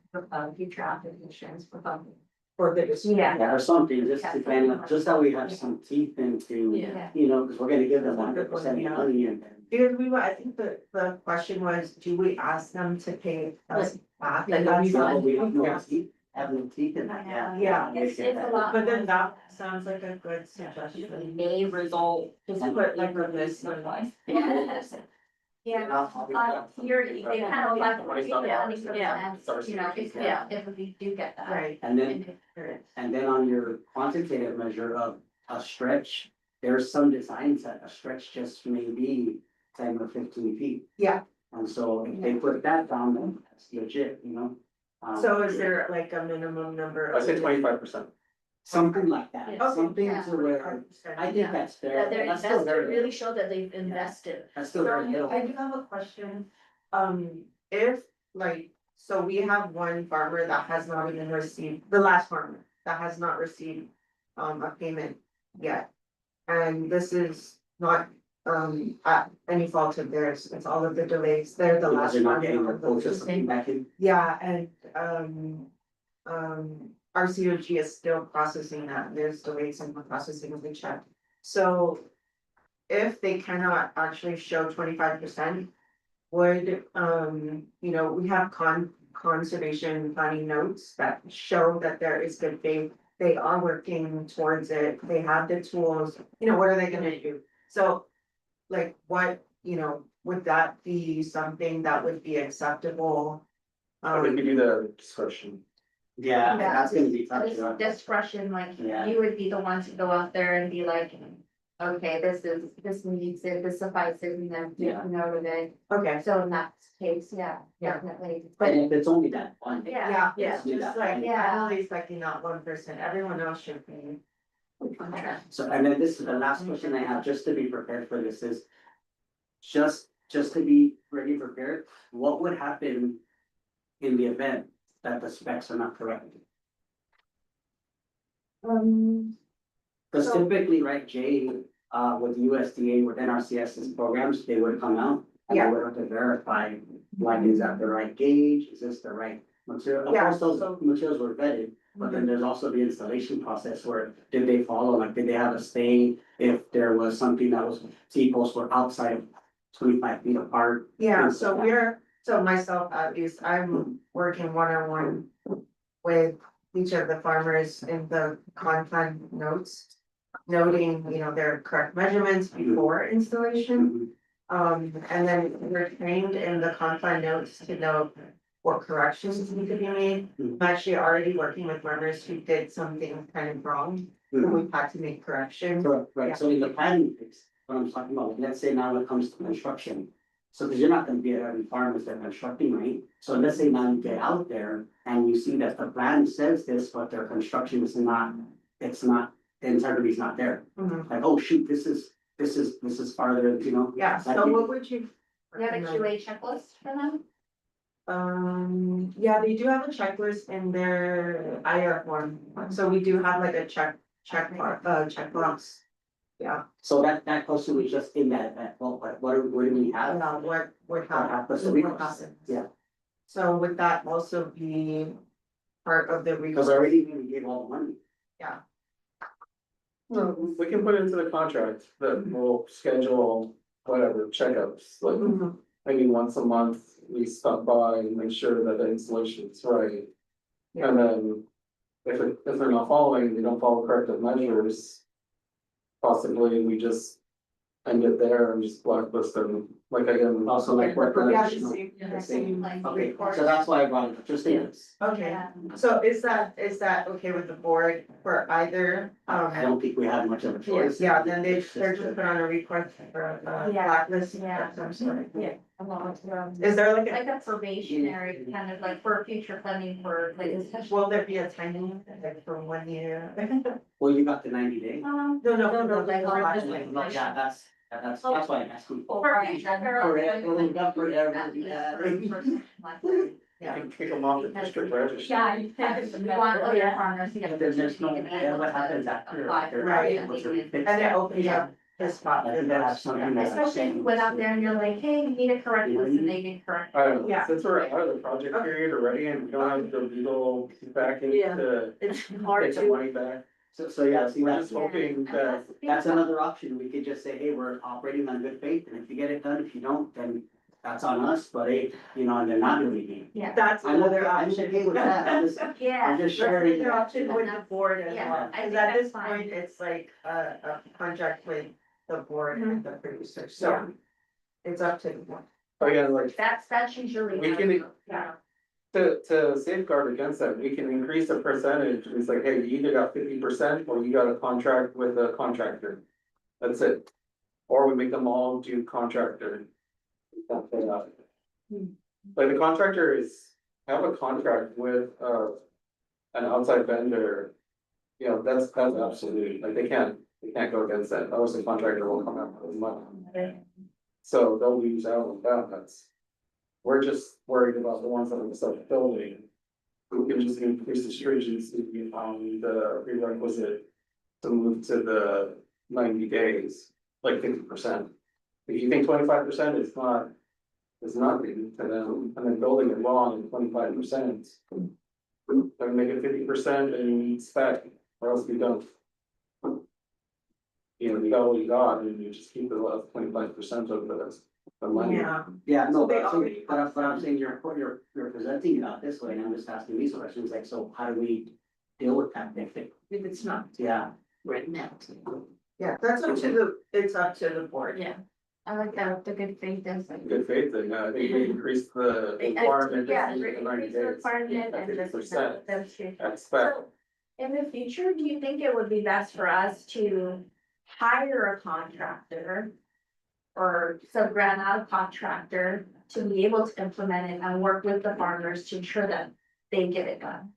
future applications for funding. For the district. Yeah, or something, just Yeah. to kind of, just that we have some teeth into, Yeah. you know, because we're gonna give them 100% money and then. Because I think the question was, do we ask them to pay us back? Like, That's we- not- We have no Yeah. teeth, have no teeth in that, yeah. Yeah. It's a lot. But then that sounds like a good suggestion. may result. Just put like a list of like. Yeah, you're, they kind of like, you know, if we do get that. Right. And then on your quantitative measure of a stretch, there's some designs that a stretch just may be 10 or 15 feet. Yeah. And so if they put that down, then that's legit, you know? So is there like a minimum number? I say 25%. Something like that, Okay. something Yeah. to where, I think that's fair, That they're that's still invested, very, really show that they've invested. that's still very little. I do have a question. If like, so we have one farmer that has not even received, the last farmer that has not received a payment yet. And this is not at any fault of theirs, it's all of the delays, they're the Because last they're not farmer. getting their of the quotas season. back in. Yeah, and our COG is still processing that, there's delays in the processing of the check. So if they cannot actually show 25%, would, we have conservation planning notes that show that there is good faith. They are working towards it, they have the tools, what are they gonna do? So, like, what, would that be something that would be acceptable? I would give you the discretion. Yeah, that's gonna be tough. This discretion, like, Yeah. you would be the one to go out there and be like, okay, this needs it, this suffices, and then, you Yeah. know, that. Okay, So in that case, yeah, Yeah. definitely, But but, if it's only that one. yeah. yeah, it's just like, Yeah. at least like not 1%, everyone else should be. So, and then this is the last question I have, just to be prepared for this is. Just to be ready prepared, what would happen in the event that the specs are not correct? Cause So- typically, right, Jay, with USDA, with NRCS's programs, they would come out. And they Yeah. would have to verify, like, is that the right gauge, is this the right material? Of Yeah, course, those so- materials were vetted, but then there's also the installation process where, did they follow, like, did they have a stay? If there was something that was, T-posts were outside of 25 feet apart. Yeah, so myself, at least, I'm working one-on-one with each of the farmers in the content notes. Noting, their correct measurements before installation. And then we're trained in the content notes to know what corrections need to be made. I'm actually already working with farmers who did something kind of wrong, and we've had to make corrections. Correct, right, so in the planning phase, what I'm talking about, let's say now it comes to construction. So, cause you're not gonna be at every farm as they're constructing, right? So let's say now you get out there and you see that the plan says this, but their construction is not, it's not, the integrity is not there. Mhm. Like, oh shoot, this is farther, Yeah, so what would you? You have a QA checklist for them? Yeah, they do have a checklist in their IR form, so we do have like a checkbox. Yeah, So that question was just in that event, well, what do we have? what happens? So happens? we- Yeah. So would that also be part of the? Because already we gave all the money. We can put into the contract that we'll schedule whatever checkups, like Mhm. maybe once a month, we stop by and make sure that the installation's right. And then if they're not following, they don't follow corrective measures. Possibly we just end it there and just blacklist them, like again. Also like what. Yeah, the same. Like, Okay, so that's why I brought it up, just in this. Okay, Yeah. so is that okay with the board for either? I don't think we have much of a choice. Yeah, then they're just put on a request for Yeah. blacklist. Yeah. of some sort. Yeah. Like Is there like a probationary kind of like for future funding for like especially. will there be a timing like for 1 year? Well, you got the 90 days. No, like, Yeah, that's why I'm asking. For future. Forever, You can kick them off the district register. Yeah, you want other farmers to get. But then there's no, then what happens after? Right. And it opens up the spot. I think that has something that. Especially if you went out there and you're like, hey, you need to correct this and they didn't correct. I don't know, Yeah. since we're out of the project period already and we don't have the legal backing Yeah. to It's take hard the to, money back. So yeah, see, We're that's, just hoping that, that's another option. We could just say, hey, we're operating on good faith, and if you get it done, if you don't, then that's on us, but hey, and they're not doing it. Yeah. That's I'm another okay, I'm option. okay with that. I'm just Yeah. just That's sharing. another option with the board as Yeah, well, I think because at that's this fine. point, it's like a contract with the board and the producer, Yeah. so. It's up to the board. again, like, That's usually. We how can- it goes, yeah. to safeguard against that, we can increase the percentage, it's like, hey, you either got 50% or you got a contract with a contractor. That's it, or we make them all do contractor. Like the contractor have a contract with, an outside vendor. That's absolute, like, they can't go against that, otherwise the contractor will come out with money. So they'll lose out on that, we're just worried about the ones that are self-building. We can just increase the stringency on the prerequisite to move to the 90 days, like 50%. If you think 25% is nothing to them, and then building it wrong in 25%. Then make it 50% and you need spec, or else you don't. You got what you got, and you just keep the last 25% of this. the money. Yeah, no, So they but I'm saying, already- but I'm saying you're presenting it out this way, and I'm just asking these questions, like, so how do we deal with that if it, If it's not yeah. written out. Yeah, that's up to it's up to the board. Yeah. I like that, the good faith is like. Good faith, and I think we increased the requirement. Yeah, to increase 90 the days requirement at and the 50%. That's true. That's fair. So, in the future, do you think it would be best for us to hire a contractor? Or sub-grant out a contractor to be able to implement it and work with the farmers to ensure that they get it done?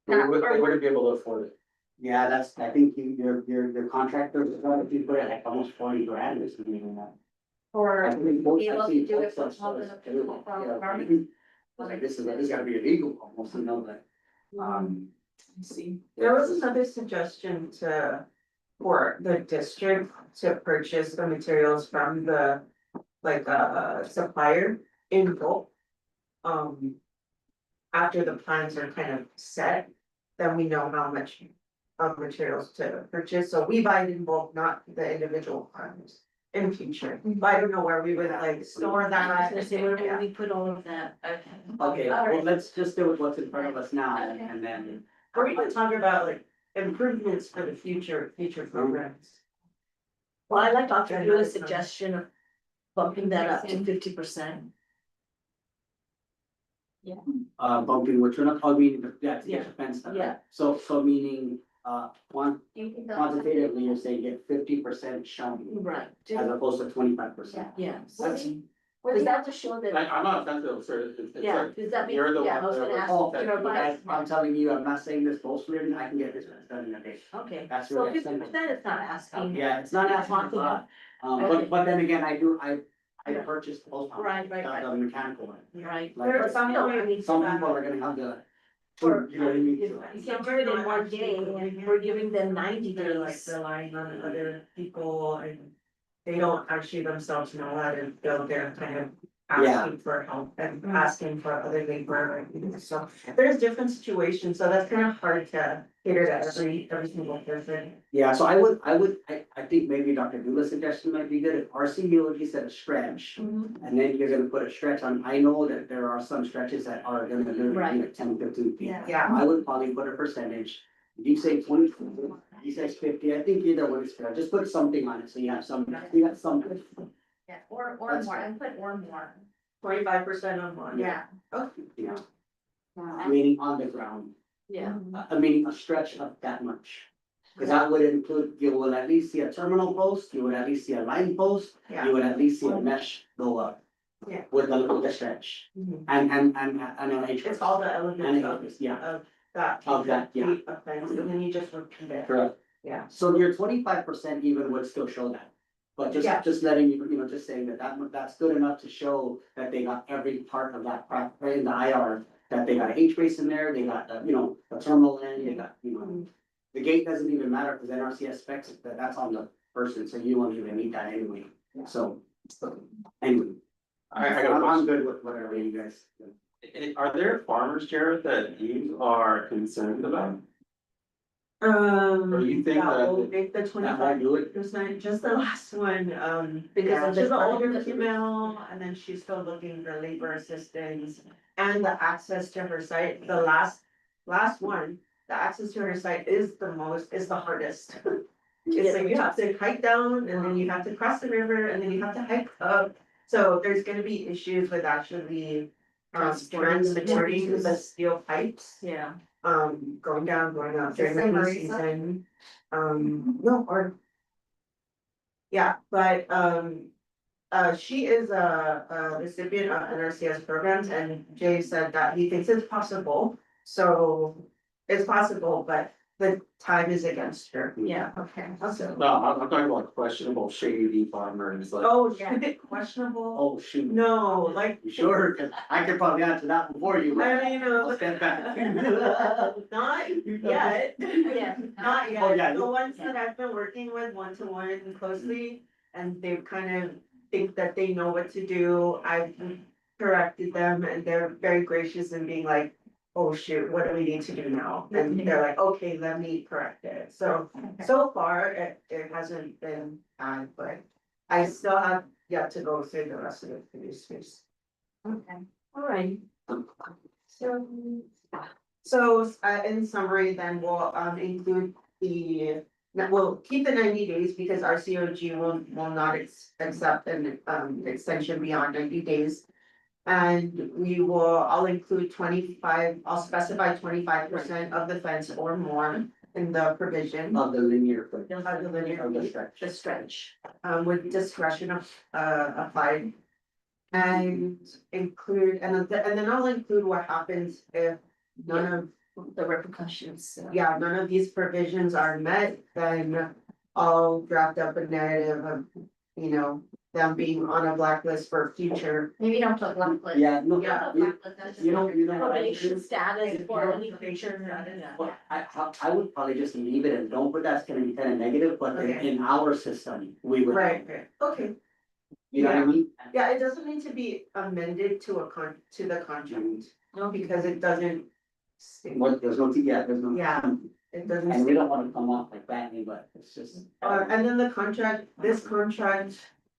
We wouldn't be able to afford it. Yeah, that's, I think your contractor, if you put it like almost 40 grand or something like that. I Or think most, be able I've to seen do it most for of all the us do people it, from yeah. farming? Like, this gotta be illegal almost, you know, but, See. There was another suggestion for the district to purchase the materials from the, like, supplier in bulk. After the plans are kind of set, then we know how much of materials to purchase, so we buy it in bulk, not the individual farms in future. But I don't know where we would like store I was that. gonna say, where Yeah. would we put all of that? okay, All well, right. let's just do with what's in front of us now, Okay. and then. Or we can talk about like improvements for the future programs. Well, I like Dr. Lewis' suggestion of bumping that up to 50%. Bumping, which we're not, I mean, yeah, to Yeah, get the fence done, yeah. right? So meaning, Do you think that? quantitatively, you're saying get 50% shown, Right. as opposed to 25%. Yeah. That's- Is that to show that? I'm not offensive, sir, it's Yeah, like, does that mean? you're the Yeah, I one was that gonna was- ask, Oh, you know, guys, but. I'm telling you, I'm not saying this boastfully, I can get this done in a day. Okay, That's so really 50% is not asking. Yeah, it's not asking a lot, but then again, I Yeah. purchased both. Right. The mechanical one. Right. Like, There are some ways some that- people are gonna have the, Or- you know what I mean? You can do it in one day, and we're giving them 90 They're like days. relying on other people and they don't actually themselves know how to build their kind of asking for help and asking for other labor. So there's different situations, so that's kind of hard to cater to every single person. Yeah, so I think maybe Dr. Dula's suggestion might be good, if RCBOG said a stretch. Mhm. And then you're gonna put a stretch on, I know that there are some stretches that are gonna do Right. like 10, 15 feet. Yeah. Yeah. I would probably put a percentage, if you say 20, he says 50, I think either one is fair, just put something on it, so you have something. Yeah, or That's more, fine. and put or more. 25% on one. Yeah. Okay. Yeah, Yeah. meaning on the ground, Yeah. meaning a stretch of that much. Cause that would include, you will at least see a terminal post, you would at least see a line post, Yeah. you would at least see a mesh go up. Yeah. With the stretch, Mhm. and an H. It's all the elements of, Yeah, of that. Of that, yeah. Offense, and then you just repeat it. correct. Yeah. So your 25% even would still show that. But Yeah. just letting you, just saying that's good enough to show that they got every part of that, right in the IR. That they got a H base in there, they got, a terminal end, they got, the gate doesn't even matter, because NRCS specs, that's on the person, so you won't even need that anyway. So, anyway, I got a I'm question. good with whatever you guys. Are there farmers, Jared, that you are concerned about? Or you think that will that make the That might 25%, do it. just the last one, Because yeah, of the she's an older climate. female, and then she's still looking for labor assistance. And the access to her site, the last one, the access to her site is the hardest. It's like you have to hike down, and then you have to cross the river, and then you have to hike up. So there's gonna be issues with actually transporting the steel pipes. Yeah. Going down, going up Is during this the in rainy Marisa? season. No, or. Yeah, but, she is a recipient of NRCS programs, and Jay said that he thinks it's possible. So it's possible, but the time is against her. Yeah. Okay. So, No, I'm talking about questionable shady farmers, like. oh, questionable? Oh, shoot. No, like. You sure? 'Cause I could probably answer that before you. but I mean, I'll step back. not yet. Yeah. Not Oh, yeah, yet, the you- ones that I've been working with one-to-one closely, and they kind of think that they know what to do, I've corrected them, and they're very gracious in being like, oh shoot, what do we need to do now? And they're like, okay, let me correct it, so far, it hasn't been bad, but I still have yet to go through the rest of the producers. Okay. All right. So, in summary, then we'll, include we'll keep the 90 days because our COG will not accept an, extension beyond 90 days. And I'll include 25, I'll specify 25% of the fence or more in the provision. Of the linear foot. Of the linear Of the feet, stretch. the stretch, with discretion applied. And include, and then I'll include what happens if none of, The repercussions. yeah, none of these provisions are met, then I'll draft up a narrative of, you know, them being on a blacklist for future. Maybe don't put blacklist. Yeah, no, Yeah. you know. Probation status for any future. Well, I would probably just leave it and don't put that, it's gonna be kind of negative, but Okay. in our system, we would. Right, okay. You know what I mean? Yeah, it doesn't need to be amended to to the contract, no, because it doesn't. state- What, there's no, there's no. Yeah. It doesn't. And we state- don't wanna come off like badly, but it's just. And then the contract, this contract,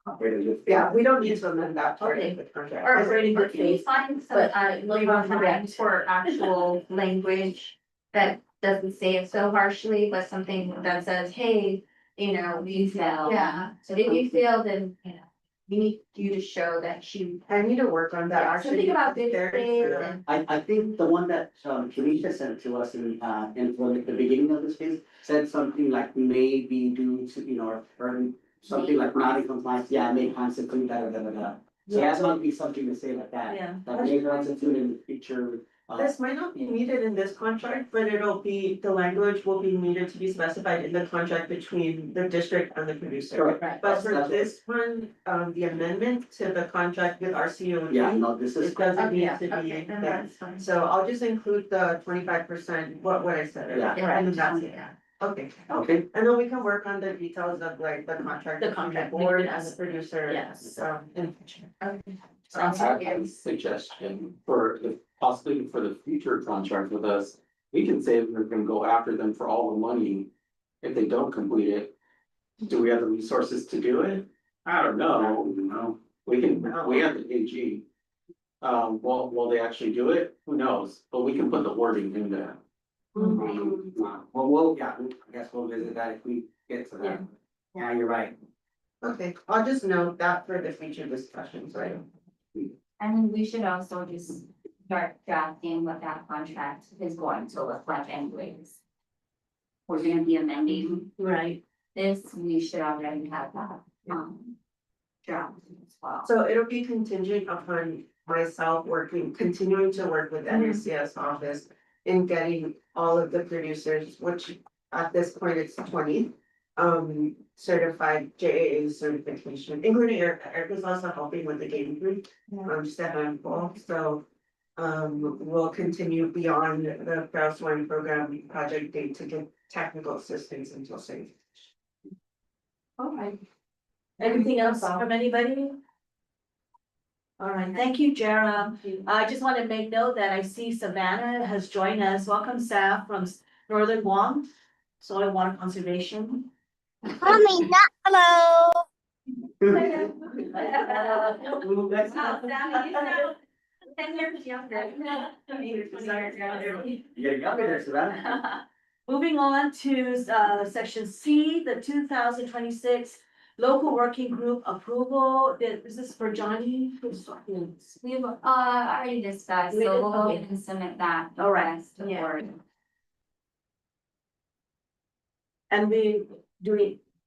Operating with- yeah, we don't need to amend that part Okay. of the contract. Or Operating good can you faith, find some, but look leave on online correct. for actual language that doesn't say it so harshly, but something that says, hey, you know, we feel, yeah. So if you feel, then, you know, we need you to show that you. I need to work on that, Yeah, actually. something about this There phase is, and. I think the one that Kenisha sent to us in for the beginning of this phase said something like may be due to, you know, or something like not in compliance, yeah, may constitute da da da da da. So that might be something to say like that, Yeah. like may constitute in the future. This might not be needed in this contract, but the language will be needed to be specified in the contract between the district and the producer. Correct. But for That's- this one, the amendment to the contract with RCO. Yeah, no, this is. It doesn't need Yeah, to be, okay, then there. that's fine. So I'll just include the 25%, what I said. Yeah. And then that's it, okay. Okay, And then we can work on the details of like the contract. The between contract, Board maybe and that's- the producer. yes. In the future. Sounds I good. have a suggestion for the, possibly for the future contract with us. We can say we're gonna go after them for all the money if they don't complete it. Do we have the resources to do it? I don't know, no, we can, we have the AG. Will they actually do it? Who knows? But we can put the wording in there. well, yeah, I guess we'll visit that if we get to that. Yeah, you're right. Okay, I'll just note that for the future discussions, right? And then we should also just start drafting what that contract is going to look like anyways. We're gonna be amending Right. this, we should already have that, draft as well. So it'll be contingent upon myself continuing to work with the NRCS office in getting all of the producers, which at this point it's 20. Certified JAA certification, including Erica. Erica's also helping with the game group, just a handful, so. We'll continue beyond the Fair Swine program project date to get technical assistance until safe. Alright. Anything else from anybody? All right, thank you, Jara. I just want to make note that I see Savannah has joined us. Welcome staff from Northern Guam Soil and Water Conservation. Mommy, not hello. Wow, Sammy, you sound 10 years younger. You're younger there, Savannah. Moving on to section C, the 2026 local working group approval. Is this for Johnny? We've already discussed, We so did, we'll go okay. ahead and submit that. All right, request to yeah. board. And we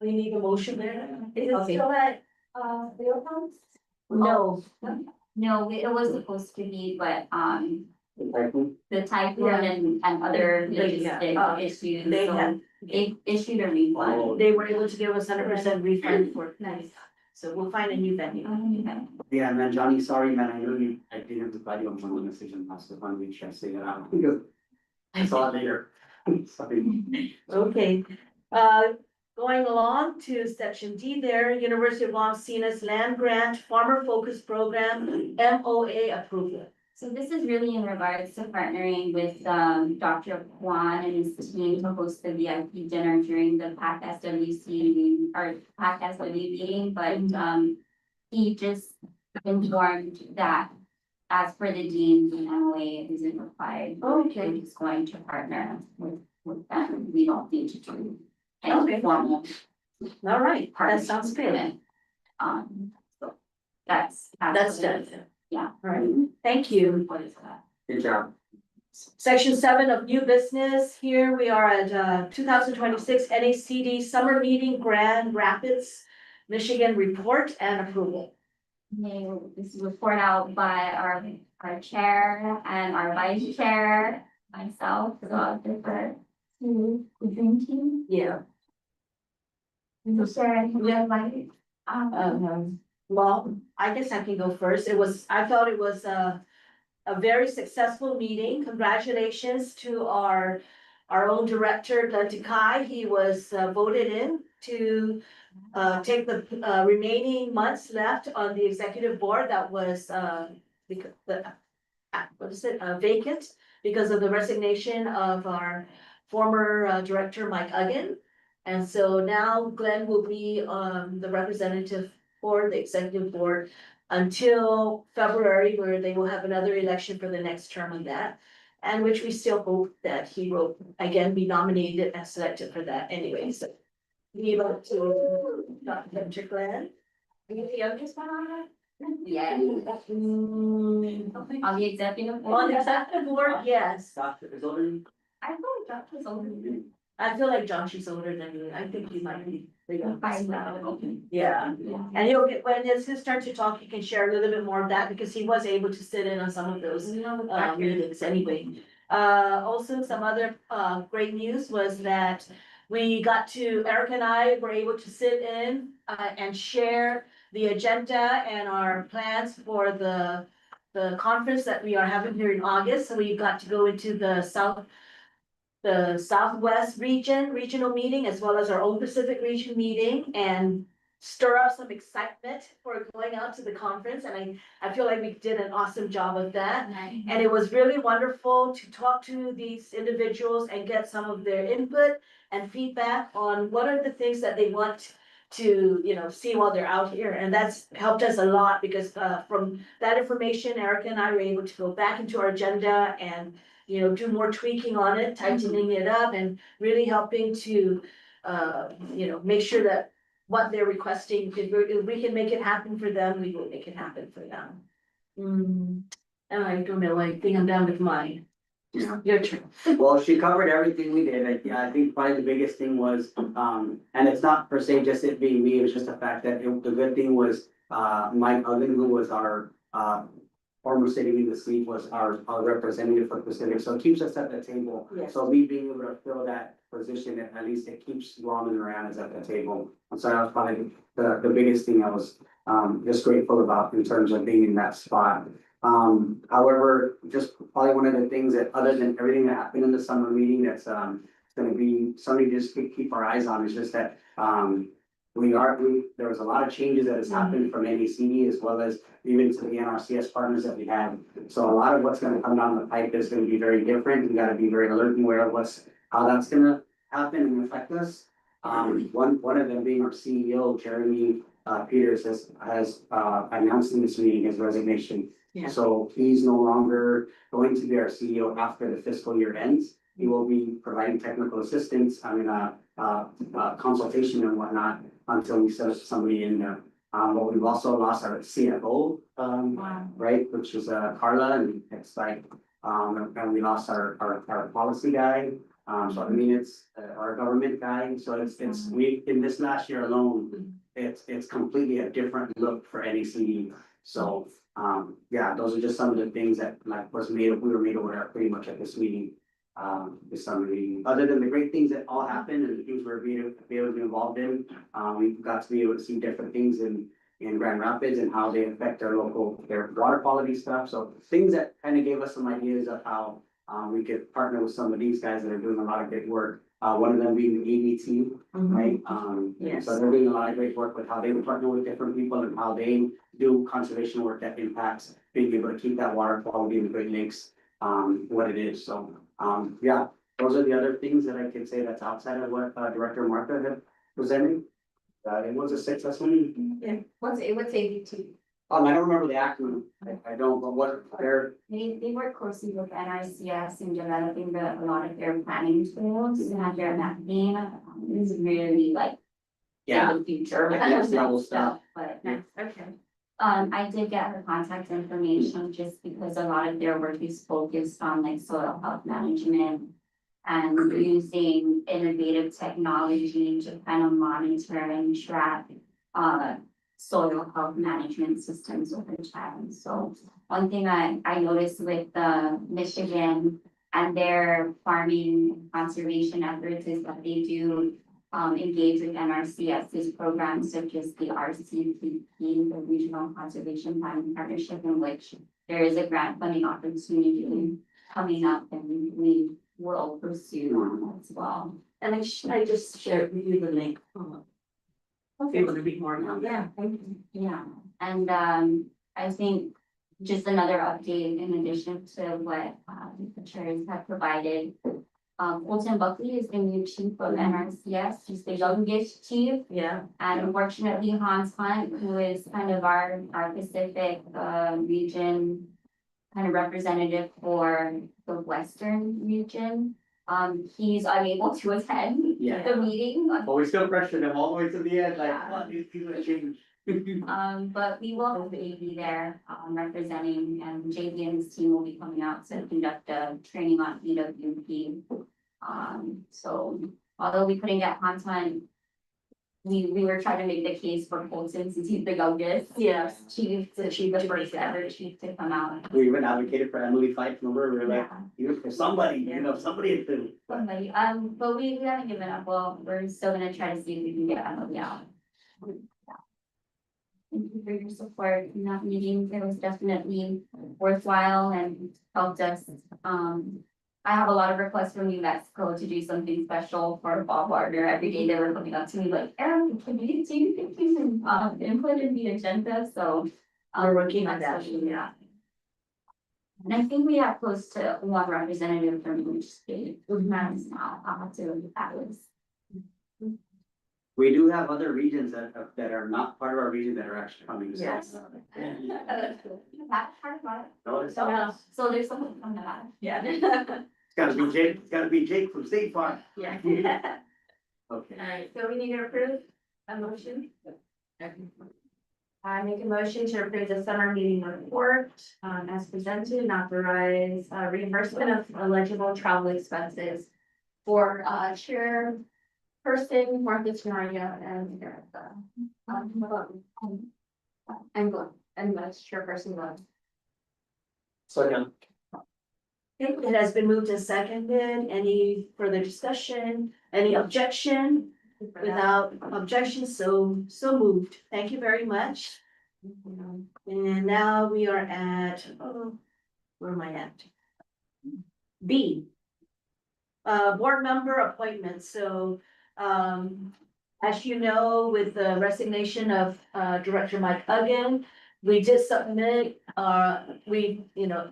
need a motion there? Is it Okay. still at, Leo House? No, No, it was supposed to be, but, Typhoon? the typhoon and other They- yeah. logistic issues, they so had, they issued a refund. they were able to give us 100% refund for. Nice. So we'll find a new venue. Yeah, man, Johnny, sorry, man, I know I didn't reply to you on one of the decision, last the one we should say that out, because I saw it later. Sorry. Okay, going along to section D there, University of Guam Cena's land grant farmer focus program, MOA approval. So this is really in regards to partnering with Dr. Kwan and his team to host the VIP dinner during the PAC SWC or PAC SW meeting, but he just informed that as per the dean, the MOA isn't required. Okay. He's going to partner with them. We don't need to do any formal. All right, that sounds good. partnership. So that's. That's done. Yeah. All right, thank you. What is that? Good job. Section 7 of new business. Here we are at 2026 NACD Summer Meeting Grand Rapids, Michigan report and approval. Okay, this is report out by our chair and our vice chair, myself, so I'll defer to the dream team. Yeah. So Sharon, can we invite? Well, I guess I can go first. I thought it was a very successful meeting. Congratulations to our own director, Glenn Kai. He was voted in to take the remaining months left on the executive board that was vacant because of the resignation of our former director, Mike Uggan. And so now Glenn will be the representative for the executive board until February, where they will have another election for the next term of that. And which we still hope that he will again be nominated and selected for that anyway, so. We vote to Dr. Glenn. Are you the youngest one on that? Yeah. On the executive. board? On the executive board, yes. Doctor is older. I thought that was only. I feel like John, she's older than you. I think you might be the youngest. Find out. Yeah. And he'll get, when it's his turn to talk, he can share a little bit more of that because he was able to sit in on some of those meetings anyway. Also, some other great news was that Eric and I were able to sit in and share the agenda and our plans for the conference that we are having here in August. So we got to go into the Southwest regional meeting, as well as our own Pacific region meeting, and stir up some excitement for going out to the conference. And I feel like we did an awesome job of that. And it was really wonderful to talk to these individuals and get some of their input and feedback on what are the things that they want to, see while they're out here. And that's helped us a lot because from that information, Erica and I were able to go back into our agenda and do more tweaking on it, tightening it up, and really helping to, make sure that what they're requesting, if we can make it happen for them, we will make it happen for them. And I don't know, I think I'm down with mine. Yeah. Your turn. Well, she covered everything we did. I think probably the biggest thing was, and it's not per se just it being me, it was just the fact that the good thing was, Mike Uggan, who was our, former city in the seat, was our representative for Pacific, so it keeps us at the table. Yes. So me being able to fill that position, at least it keeps Guam and Marianas at the table. And so that was probably the biggest thing I was, just grateful about in terms of being in that spot. However, just probably one of the things that, other than everything that happened in the summer meeting, that's gonna be something to just keep our eyes on, is just that there was a lot of changes that has happened from NACD as well as even to the NRCS partners that we have. So a lot of what's gonna come down the pipe is gonna be very different. We gotta be very alert and aware of how that's gonna happen and affect us. One of them being our CEO, Jeremy Peters, has announced in this meeting his resignation. Yeah. So he's no longer going to be our CEO after the fiscal year ends. He will be providing technical assistance, consultation and whatnot until we set up somebody in there. But we've also lost our CFO, right, which is Carla, and it's like, and we lost our policy guy. So I mean, it's our government guy. So it's we, in this last year alone, it's completely a different look for NACD. So yeah, those are just some of the things that we were made aware of pretty much at this meeting. This summer meeting, other than the great things that all happened and the things we're able to be involved in, we've got to be able to see different things in Grand Rapids and how they affect their water quality stuff. So things that kind of gave us some ideas of how we could partner with some of these guys that are doing a lot of good work. one of them being the ABT, right? Yes. So they're doing a lot of great work with how they partner with different people and how they do conservation work that impacts being able to keep that water quality in the Great Lakes, what it is. So, yeah, those are the other things that I can say that's outside of what, Director Martha had presented. It was a successful meeting. Yeah, what's ABT? I don't remember the acronym, I don't, but what they're, They work closely with NRCS in developing a lot of their planning tools and their mapping is really like. yeah, In the future. like next level stuff. But Yeah. okay. I did get her contact information just because a lot of their work is focused on like soil health management. And using innovative technology to kind of monitor and track soil health management systems over time. So one thing I noticed with Michigan and their farming conservation efforts is that they do engage with NRCS's programs such as the RCPP, the Regional Conservation Planning Partnership, in which there is a grant funding opportunity coming up, and we will pursue as well. And I just shared with you the link. If you want to read more about that. Yeah, thank you. Yeah, and I think just another update in addition to what the chairs have provided. Colton Buckley is the new chief of NRCS, he's the youngest chief. Yeah. And unfortunately, Hans Hunt, who is kind of our Pacific region kind of representative for the Western region, he's unable to attend Yeah. the meeting. But we still pressured them all the way to the end, like, Yeah. come on, these people are changing. But we will have JV there, representing, and JV and his team will be coming out to conduct a training on EWP. So although we couldn't get content, we were trying to make the case for Colton since he's the youngest. Yes. Chief, the first ever chief to come out. We even advocated for Emily Fight, remember, we were like, Yeah. you for somebody, you know, somebody to. Somebody, but we haven't given up, well, we're still gonna try to see if we can get Emily out. Yeah. Thank you for your support in that meeting, it was definitely worthwhile and helped us, I have a lot of requests from New Mexico to do something special for Bob Wagner. Every day they were coming up to me like, Erin, can you do you think you can input in the agenda? So We're working on that. Yeah. And I think we have close to one representative from each state. That's now, I'll have to that was. We do have other regions that are not part of our region that are actually coming. so, Yes. That part about it. No, it's So there's someone from that. Yeah. it's gotta be Jake from State Farm. Yeah. Okay. Alright, so we need to approve a motion? I make a motion to approve the summer meeting report, as presented and authorize reimbursement of eligible travel expenses for, chairperson Martha Tenorio and Erica. And Glenn, and that's chairperson Glenn. Second. Okay, it has been moved and seconded. Any further discussion? Any objection? Without objection, so moved. Thank you very much. And now we are at, where am I at? B. Board member appointments, so, as you know, with the resignation of, Director Mike Uggan, we did submit, we,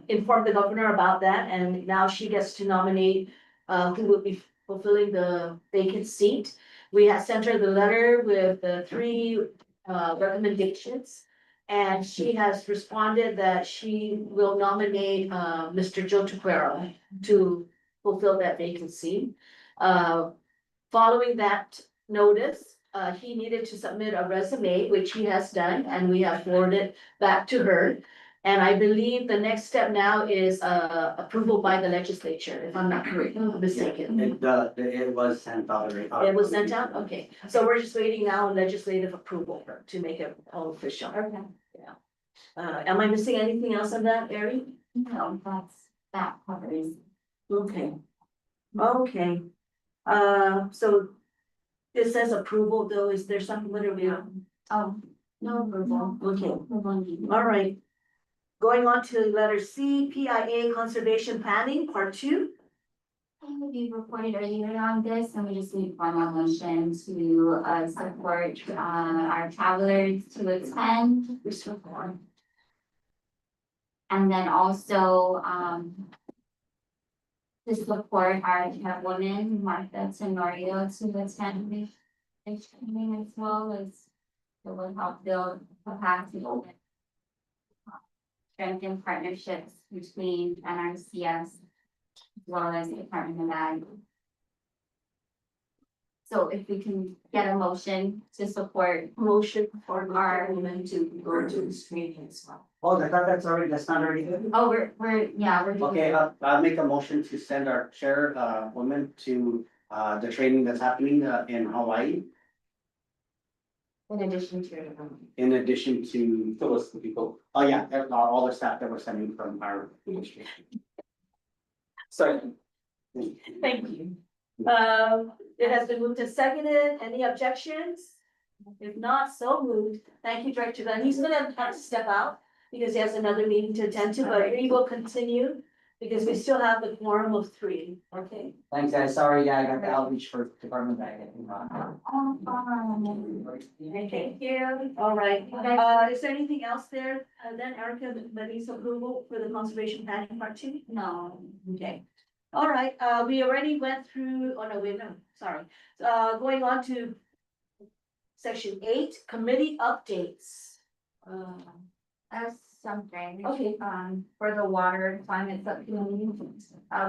informed the governor about that, and now she gets to nominate, who will be fulfilling the vacant seat. We have sent her the letter with the 3, recommendations. And she has responded that she will nominate, Mr. Joe Tuquero to fulfill that vacancy. Following that notice, he needed to submit a resume, which he has done, and we have forwarded back to her. And I believe the next step now is, approval by the legislature, if I'm not correct, mistaken. It was sent out already. It was sent out, okay, so we're just waiting now on legislative approval to make it all official. Okay. Am I missing anything else on that, Barry? No, that covers. Okay. Okay. So it says approval though, is there something literally? Oh, no approval. Okay, Approval. all right. Going on to letter C, PIA Conservation Planning, Part 2. We reported earlier on this, and we just need formal motion to support our travelers to attend. And then also to support our chairwoman, Martha Tenorio, to attend this training as well as it will help build capacity. Strengthen partnerships between NRCS as well as the Department of Ag. So if we can get a motion to support Motion for our women to go to this training as well. Oh, I thought that's not already good. Oh, we're doing. Okay, I'll make a motion to send our woman to the training that's happening in Hawaii. In addition to. In addition to, The list of people. oh yeah, all the staff that we're sending from our ministry. Second. Thank you. It has been moved and seconded. Any objections? If not, so moved. Thank you, Director Glenn. He's gonna have to step out because he has another meeting to attend to, but we will continue because we still have the quorum of 3, okay? Thanks, guys. Sorry, yeah, I got the outreach for Department of Ag. Thank you. All right. Is there anything else there? Then Erica, that needs approval for the conservation planning part 2? No. Okay. All right, we already went through, oh no, sorry. Going on to section 8, committee updates. That's something. Okay. For the water and climate subcommittee,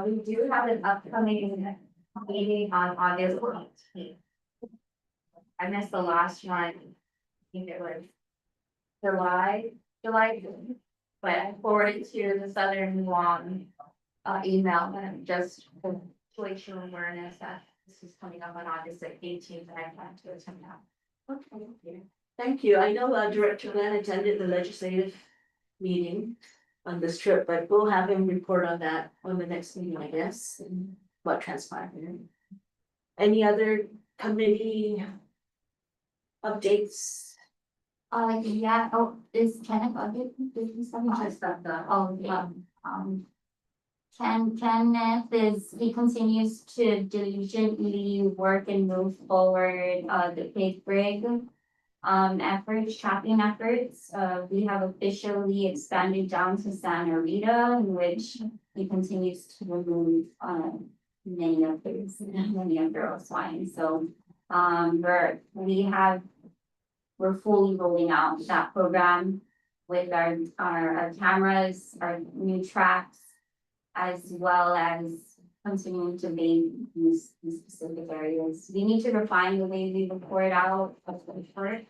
we do have an upcoming meeting on August 18th. I missed the last one. I think it was July, but I forwarded to the Southern Guam email, and just for situational awareness that this is coming up on August 18th, and I plan to attend that. Okay. Thank you. I know Director Glenn attended the legislative meeting on this trip, but we'll have him report on that on the next meeting, I guess, and what transpired. Any other committee updates? Yeah, oh, is Kenneth on it? Oh, yeah, Kenneth he continues to diligently work and move forward, the big brig efforts, trapping efforts. We have officially expanded down to Santa Rita, in which he continues to remove, many of those swine. So, we're fully rolling out that program with our cameras, our new tracks, as well as continuing to bathe these specific areas. We need to refine the way we report out of the report.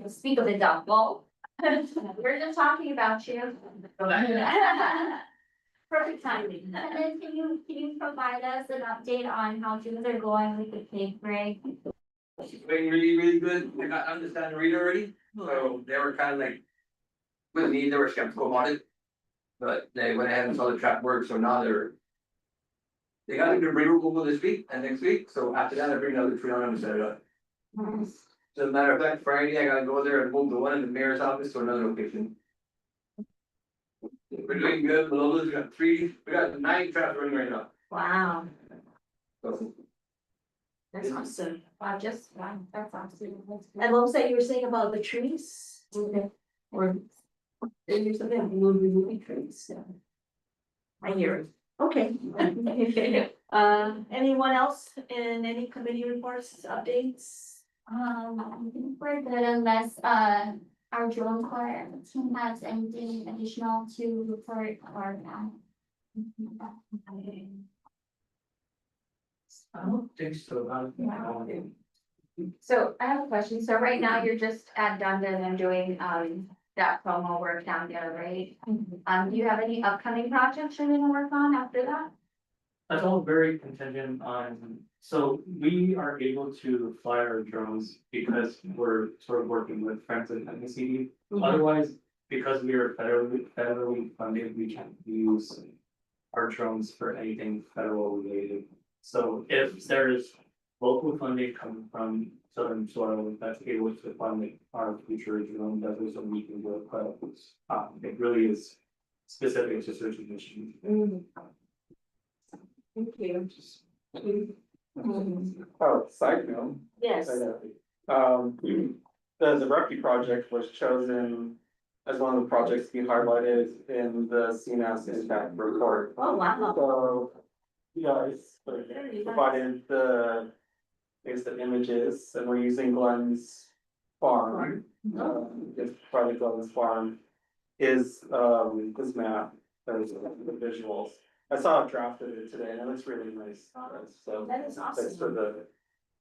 Speak of the double. We're just talking about you. Perfect timing. And then can you provide us an update on how things are going with the pig break? It's going really, really good. I got understand read already, so they were kind of like. With me, they were skeptical about it. But they went ahead and saw the trap work, so now they got a good breeder removal this week and next week, so after that, I bring another tree on them and set it up. As a matter of fact, Friday, I gotta go there and move the one in the mayor's office to another location. We're doing good, Malola's got 3, we got 9 traps running right now. Wow, So, that's awesome. Wow, that's awesome. And what was that you were saying about the trees? Or you're something about removing trees, so. I hear it. Okay. Anyone else in any committee reports, updates? I think we're good unless our drone corps team has anything additional to report or I don't think so. So I have a question. So right now you're just at Dundon and doing that promo work down there, right? Do you have any upcoming projects you're gonna work on after that? That's all very contingent on, so we are able to fly our drones because we're sort of working with friends in SWCD. Otherwise, because we are federally funded, we can't use our drones for anything federal related. So if there's local funding coming from Southern Soil, that's able to fund our future drone deserts, so we can work, but it really is specific to certain missions. Thank you. Oh, side note. Yes. The Rugby project was chosen as one of the projects to be highlighted in the CNAS impact report. Oh, wow. So, you guys Very nice. provided I guess the images, and we're using Glenn's farm. It's provided Glenn's farm is, this map, there's the visuals. I saw a draft of it today, and it looks really nice, so. That is Thanks for awesome. the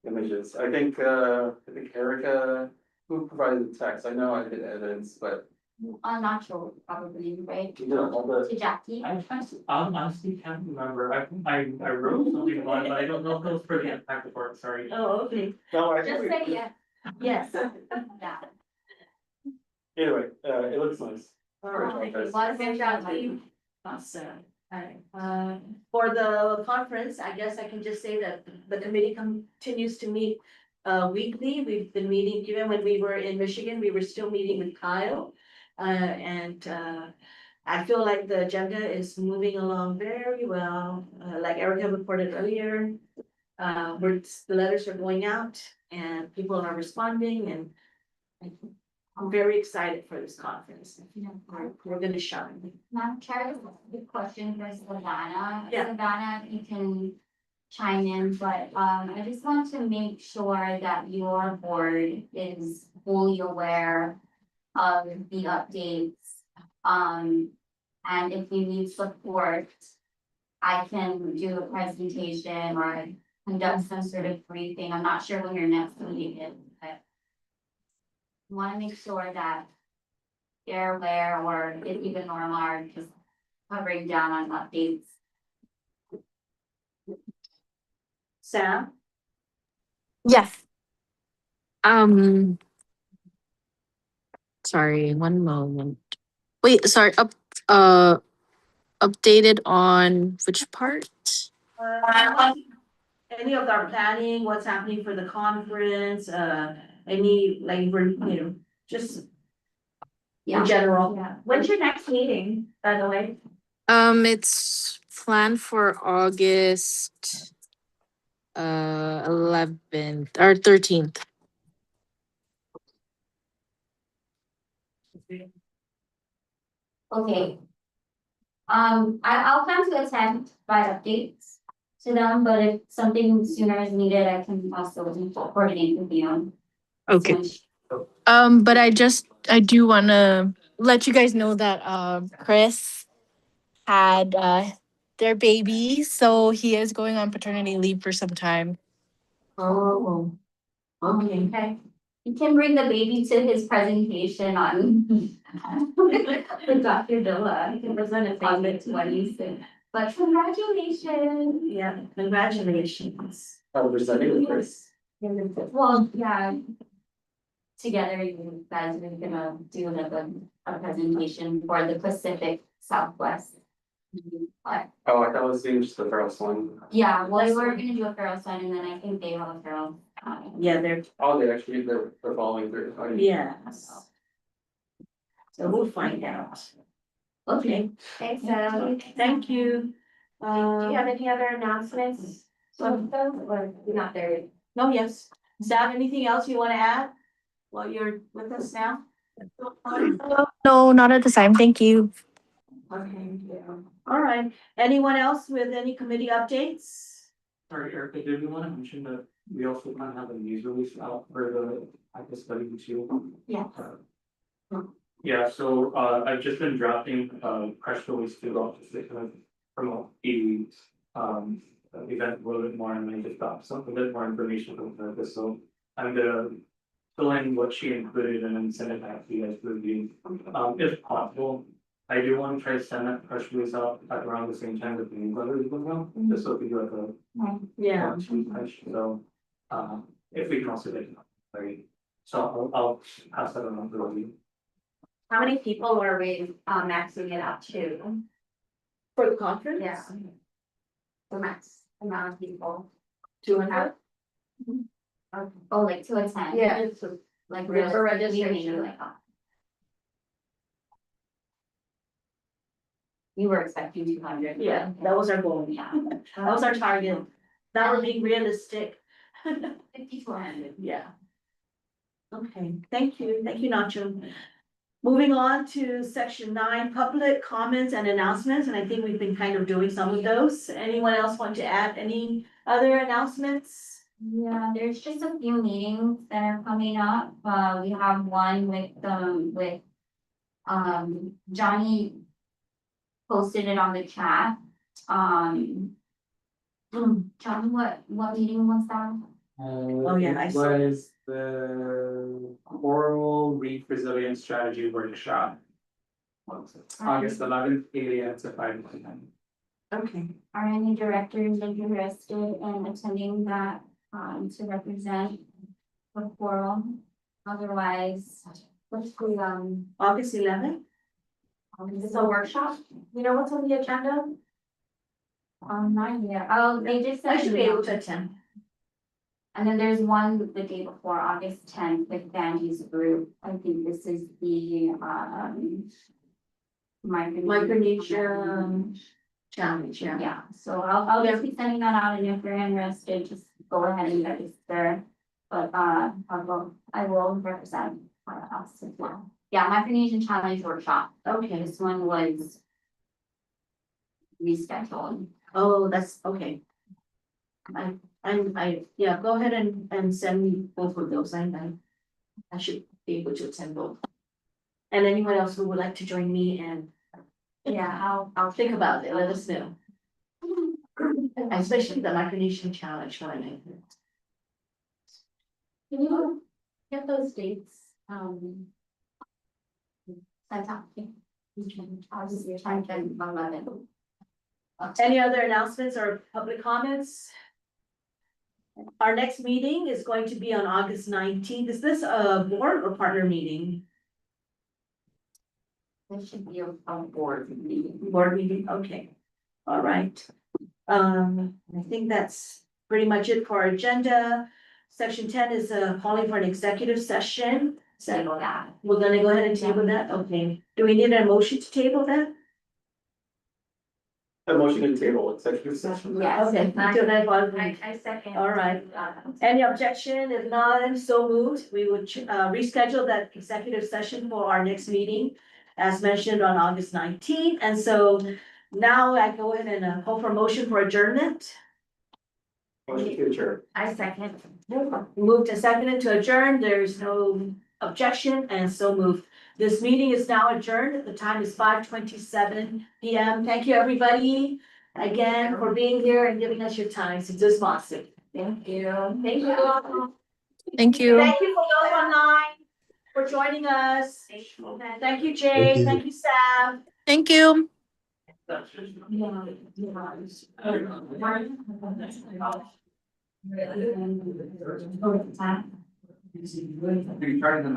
images. I think Erica, who provided the text, I know I did evidence, but. Not sure, probably, right? You know, all the. To Jackie. I honestly can't remember, I wrote something about it, but I don't know if it was for the impact report, sorry. Oh, okay. No, I Just think say we, yes. Yes. Yeah. anyway, it looks nice. All right. Guys. Well, good job, Jackie. Awesome. Alright, for the conference, I guess I can just say that the committee continues to meet weekly. We've been meeting, even when we were in Michigan, we were still meeting with Kyle. I feel like the agenda is moving along very well, like Erica reported earlier. The letters are going out and people are responding, and I'm very excited for this conference. We're gonna shine. Madam Chair, this is a good question for Savannah. Yeah. Savannah, you can chime in, but I just want to make sure that your board is fully aware of the updates. And if you need support, I can do a presentation or conduct some sort of briefing. I'm not sure when your next meeting is, but want to make sure that they're aware, or if even Norma are just covering down on updates. Sam? Yes. Sorry, one moment. Wait, sorry, updated on which part? Any of our planning, what's happening for the conference, any, like, we're, just in general. Yeah. When's your next meeting, by the way? It's planned for August 11th or 13th. Okay. I'll plan to attend by updates to them, but if something sooner is needed, I can also coordinate with you. Okay. But I do wanna let you guys know that Chris had their baby, so he is going on paternity leave for some time. Oh, okay. Okay. You can bring the baby to his presentation on with Dr. Dilla. He can present it on the 26th. But congratulations. Yeah, congratulations. I was presenting with Chris. Well, yeah. Together, you guys are gonna do like a presentation for the Pacific Southwest. But Oh, I thought it was doing just the first one. yeah, well, we were gonna do a feral one, and then I think they have a feral. Yeah, they're, Oh, they're following through. Okay. yes. So we'll find out. Okay, Thanks, Sam. thank you. Do you have any other announcements? Or you're not there yet? No, yes. Sam, anything else you wanna add while you're with us now? No, not at the time. Thank you. Okay, all right. Anyone else with any committee updates? Sorry, Erica, did we want to mention that we also want to have a news release out for the, study too? Yeah. Yeah, so I've just been drafting press release to kind of promote the event a little bit more, and I just got a bit more information from this, so I'm gonna fill in what she included and then send it back to you guys to review. If possible, I do want to try to send that press release out at around the same time that the newsletter is going out, just so we do like a Yeah. so, if we can also get, sorry, so I'll pass that on to you. How many people are we maxing it out to? For the conference? Yeah. The max amount of people. 200? Oh, like to attend. Yeah, it's a- Like For really, registration. like, We were expecting 200. Yeah, that was our goal. Yeah. That was our target. Now we're being realistic. 50 to 100. Yeah. Okay, thank you, Nacho. Moving on to section 9, public comments and announcements, and I think we've been kind of doing some of those. Anyone else want to add any other announcements? Yeah, there's just a few meetings that are coming up. We have one with Johnny posted it on the chat. Johnny, what meeting was that? Oh, yeah, I saw it. Was the Coral Reef Resilience Strategy Workshop, August 11th, 8 AM to 5 PM. Okay. Are any directors interested in attending that, to represent the forum? Otherwise, what's the, August 11th? It's a workshop. You know what's on the agenda? not yet. Oh, they just I said. should be able to attend. And then there's one the day before, August 10th, with Vandy's group. I think this is the, Micronesia challenge, yeah. Yeah, so I'll just be sending that out, and if you're interested, just go ahead and register. But, I will represent us as well. Yeah, Micronesian Challenge Workshop. Okay. This one was rescheduled. Oh, that's, okay. Yeah, go ahead and send me both of those, I should be able to attend both. And anyone else who would like to join me and, yeah, I'll think about it, let us know. Especially the Micronesian challenge one. Can you get those dates? Sent out. I'll just try to 11. Any other announcements or public comments? Our next meeting is going to be on August 19th. Is this a board or partner meeting? There should be a board meeting. Board meeting, okay. All right. I think that's pretty much it for our agenda. Section 10 is calling for an executive session. Table that. We're gonna go ahead and table that, okay. Do we need a motion to table that? A motion to table executive session. Yes. Okay. I second. All right. Any objection? If not, so moved. We would reschedule that executive session for our next meeting, as mentioned on August 19th. And so now I go ahead and call for motion for adjournment. Motion to adjourn. I second. Moved and seconded to adjourn. There's no objection, and so moved. This meeting is now adjourned. The time is 5:27 PM. Thank you, everybody, again, for being here and giving us your time. It's responsive. Thank you. Thank you. Thank you. Thank you for those online for joining us. Thank you, Jay. Thank you. Thank you, Sam. Thank you. Are you trying to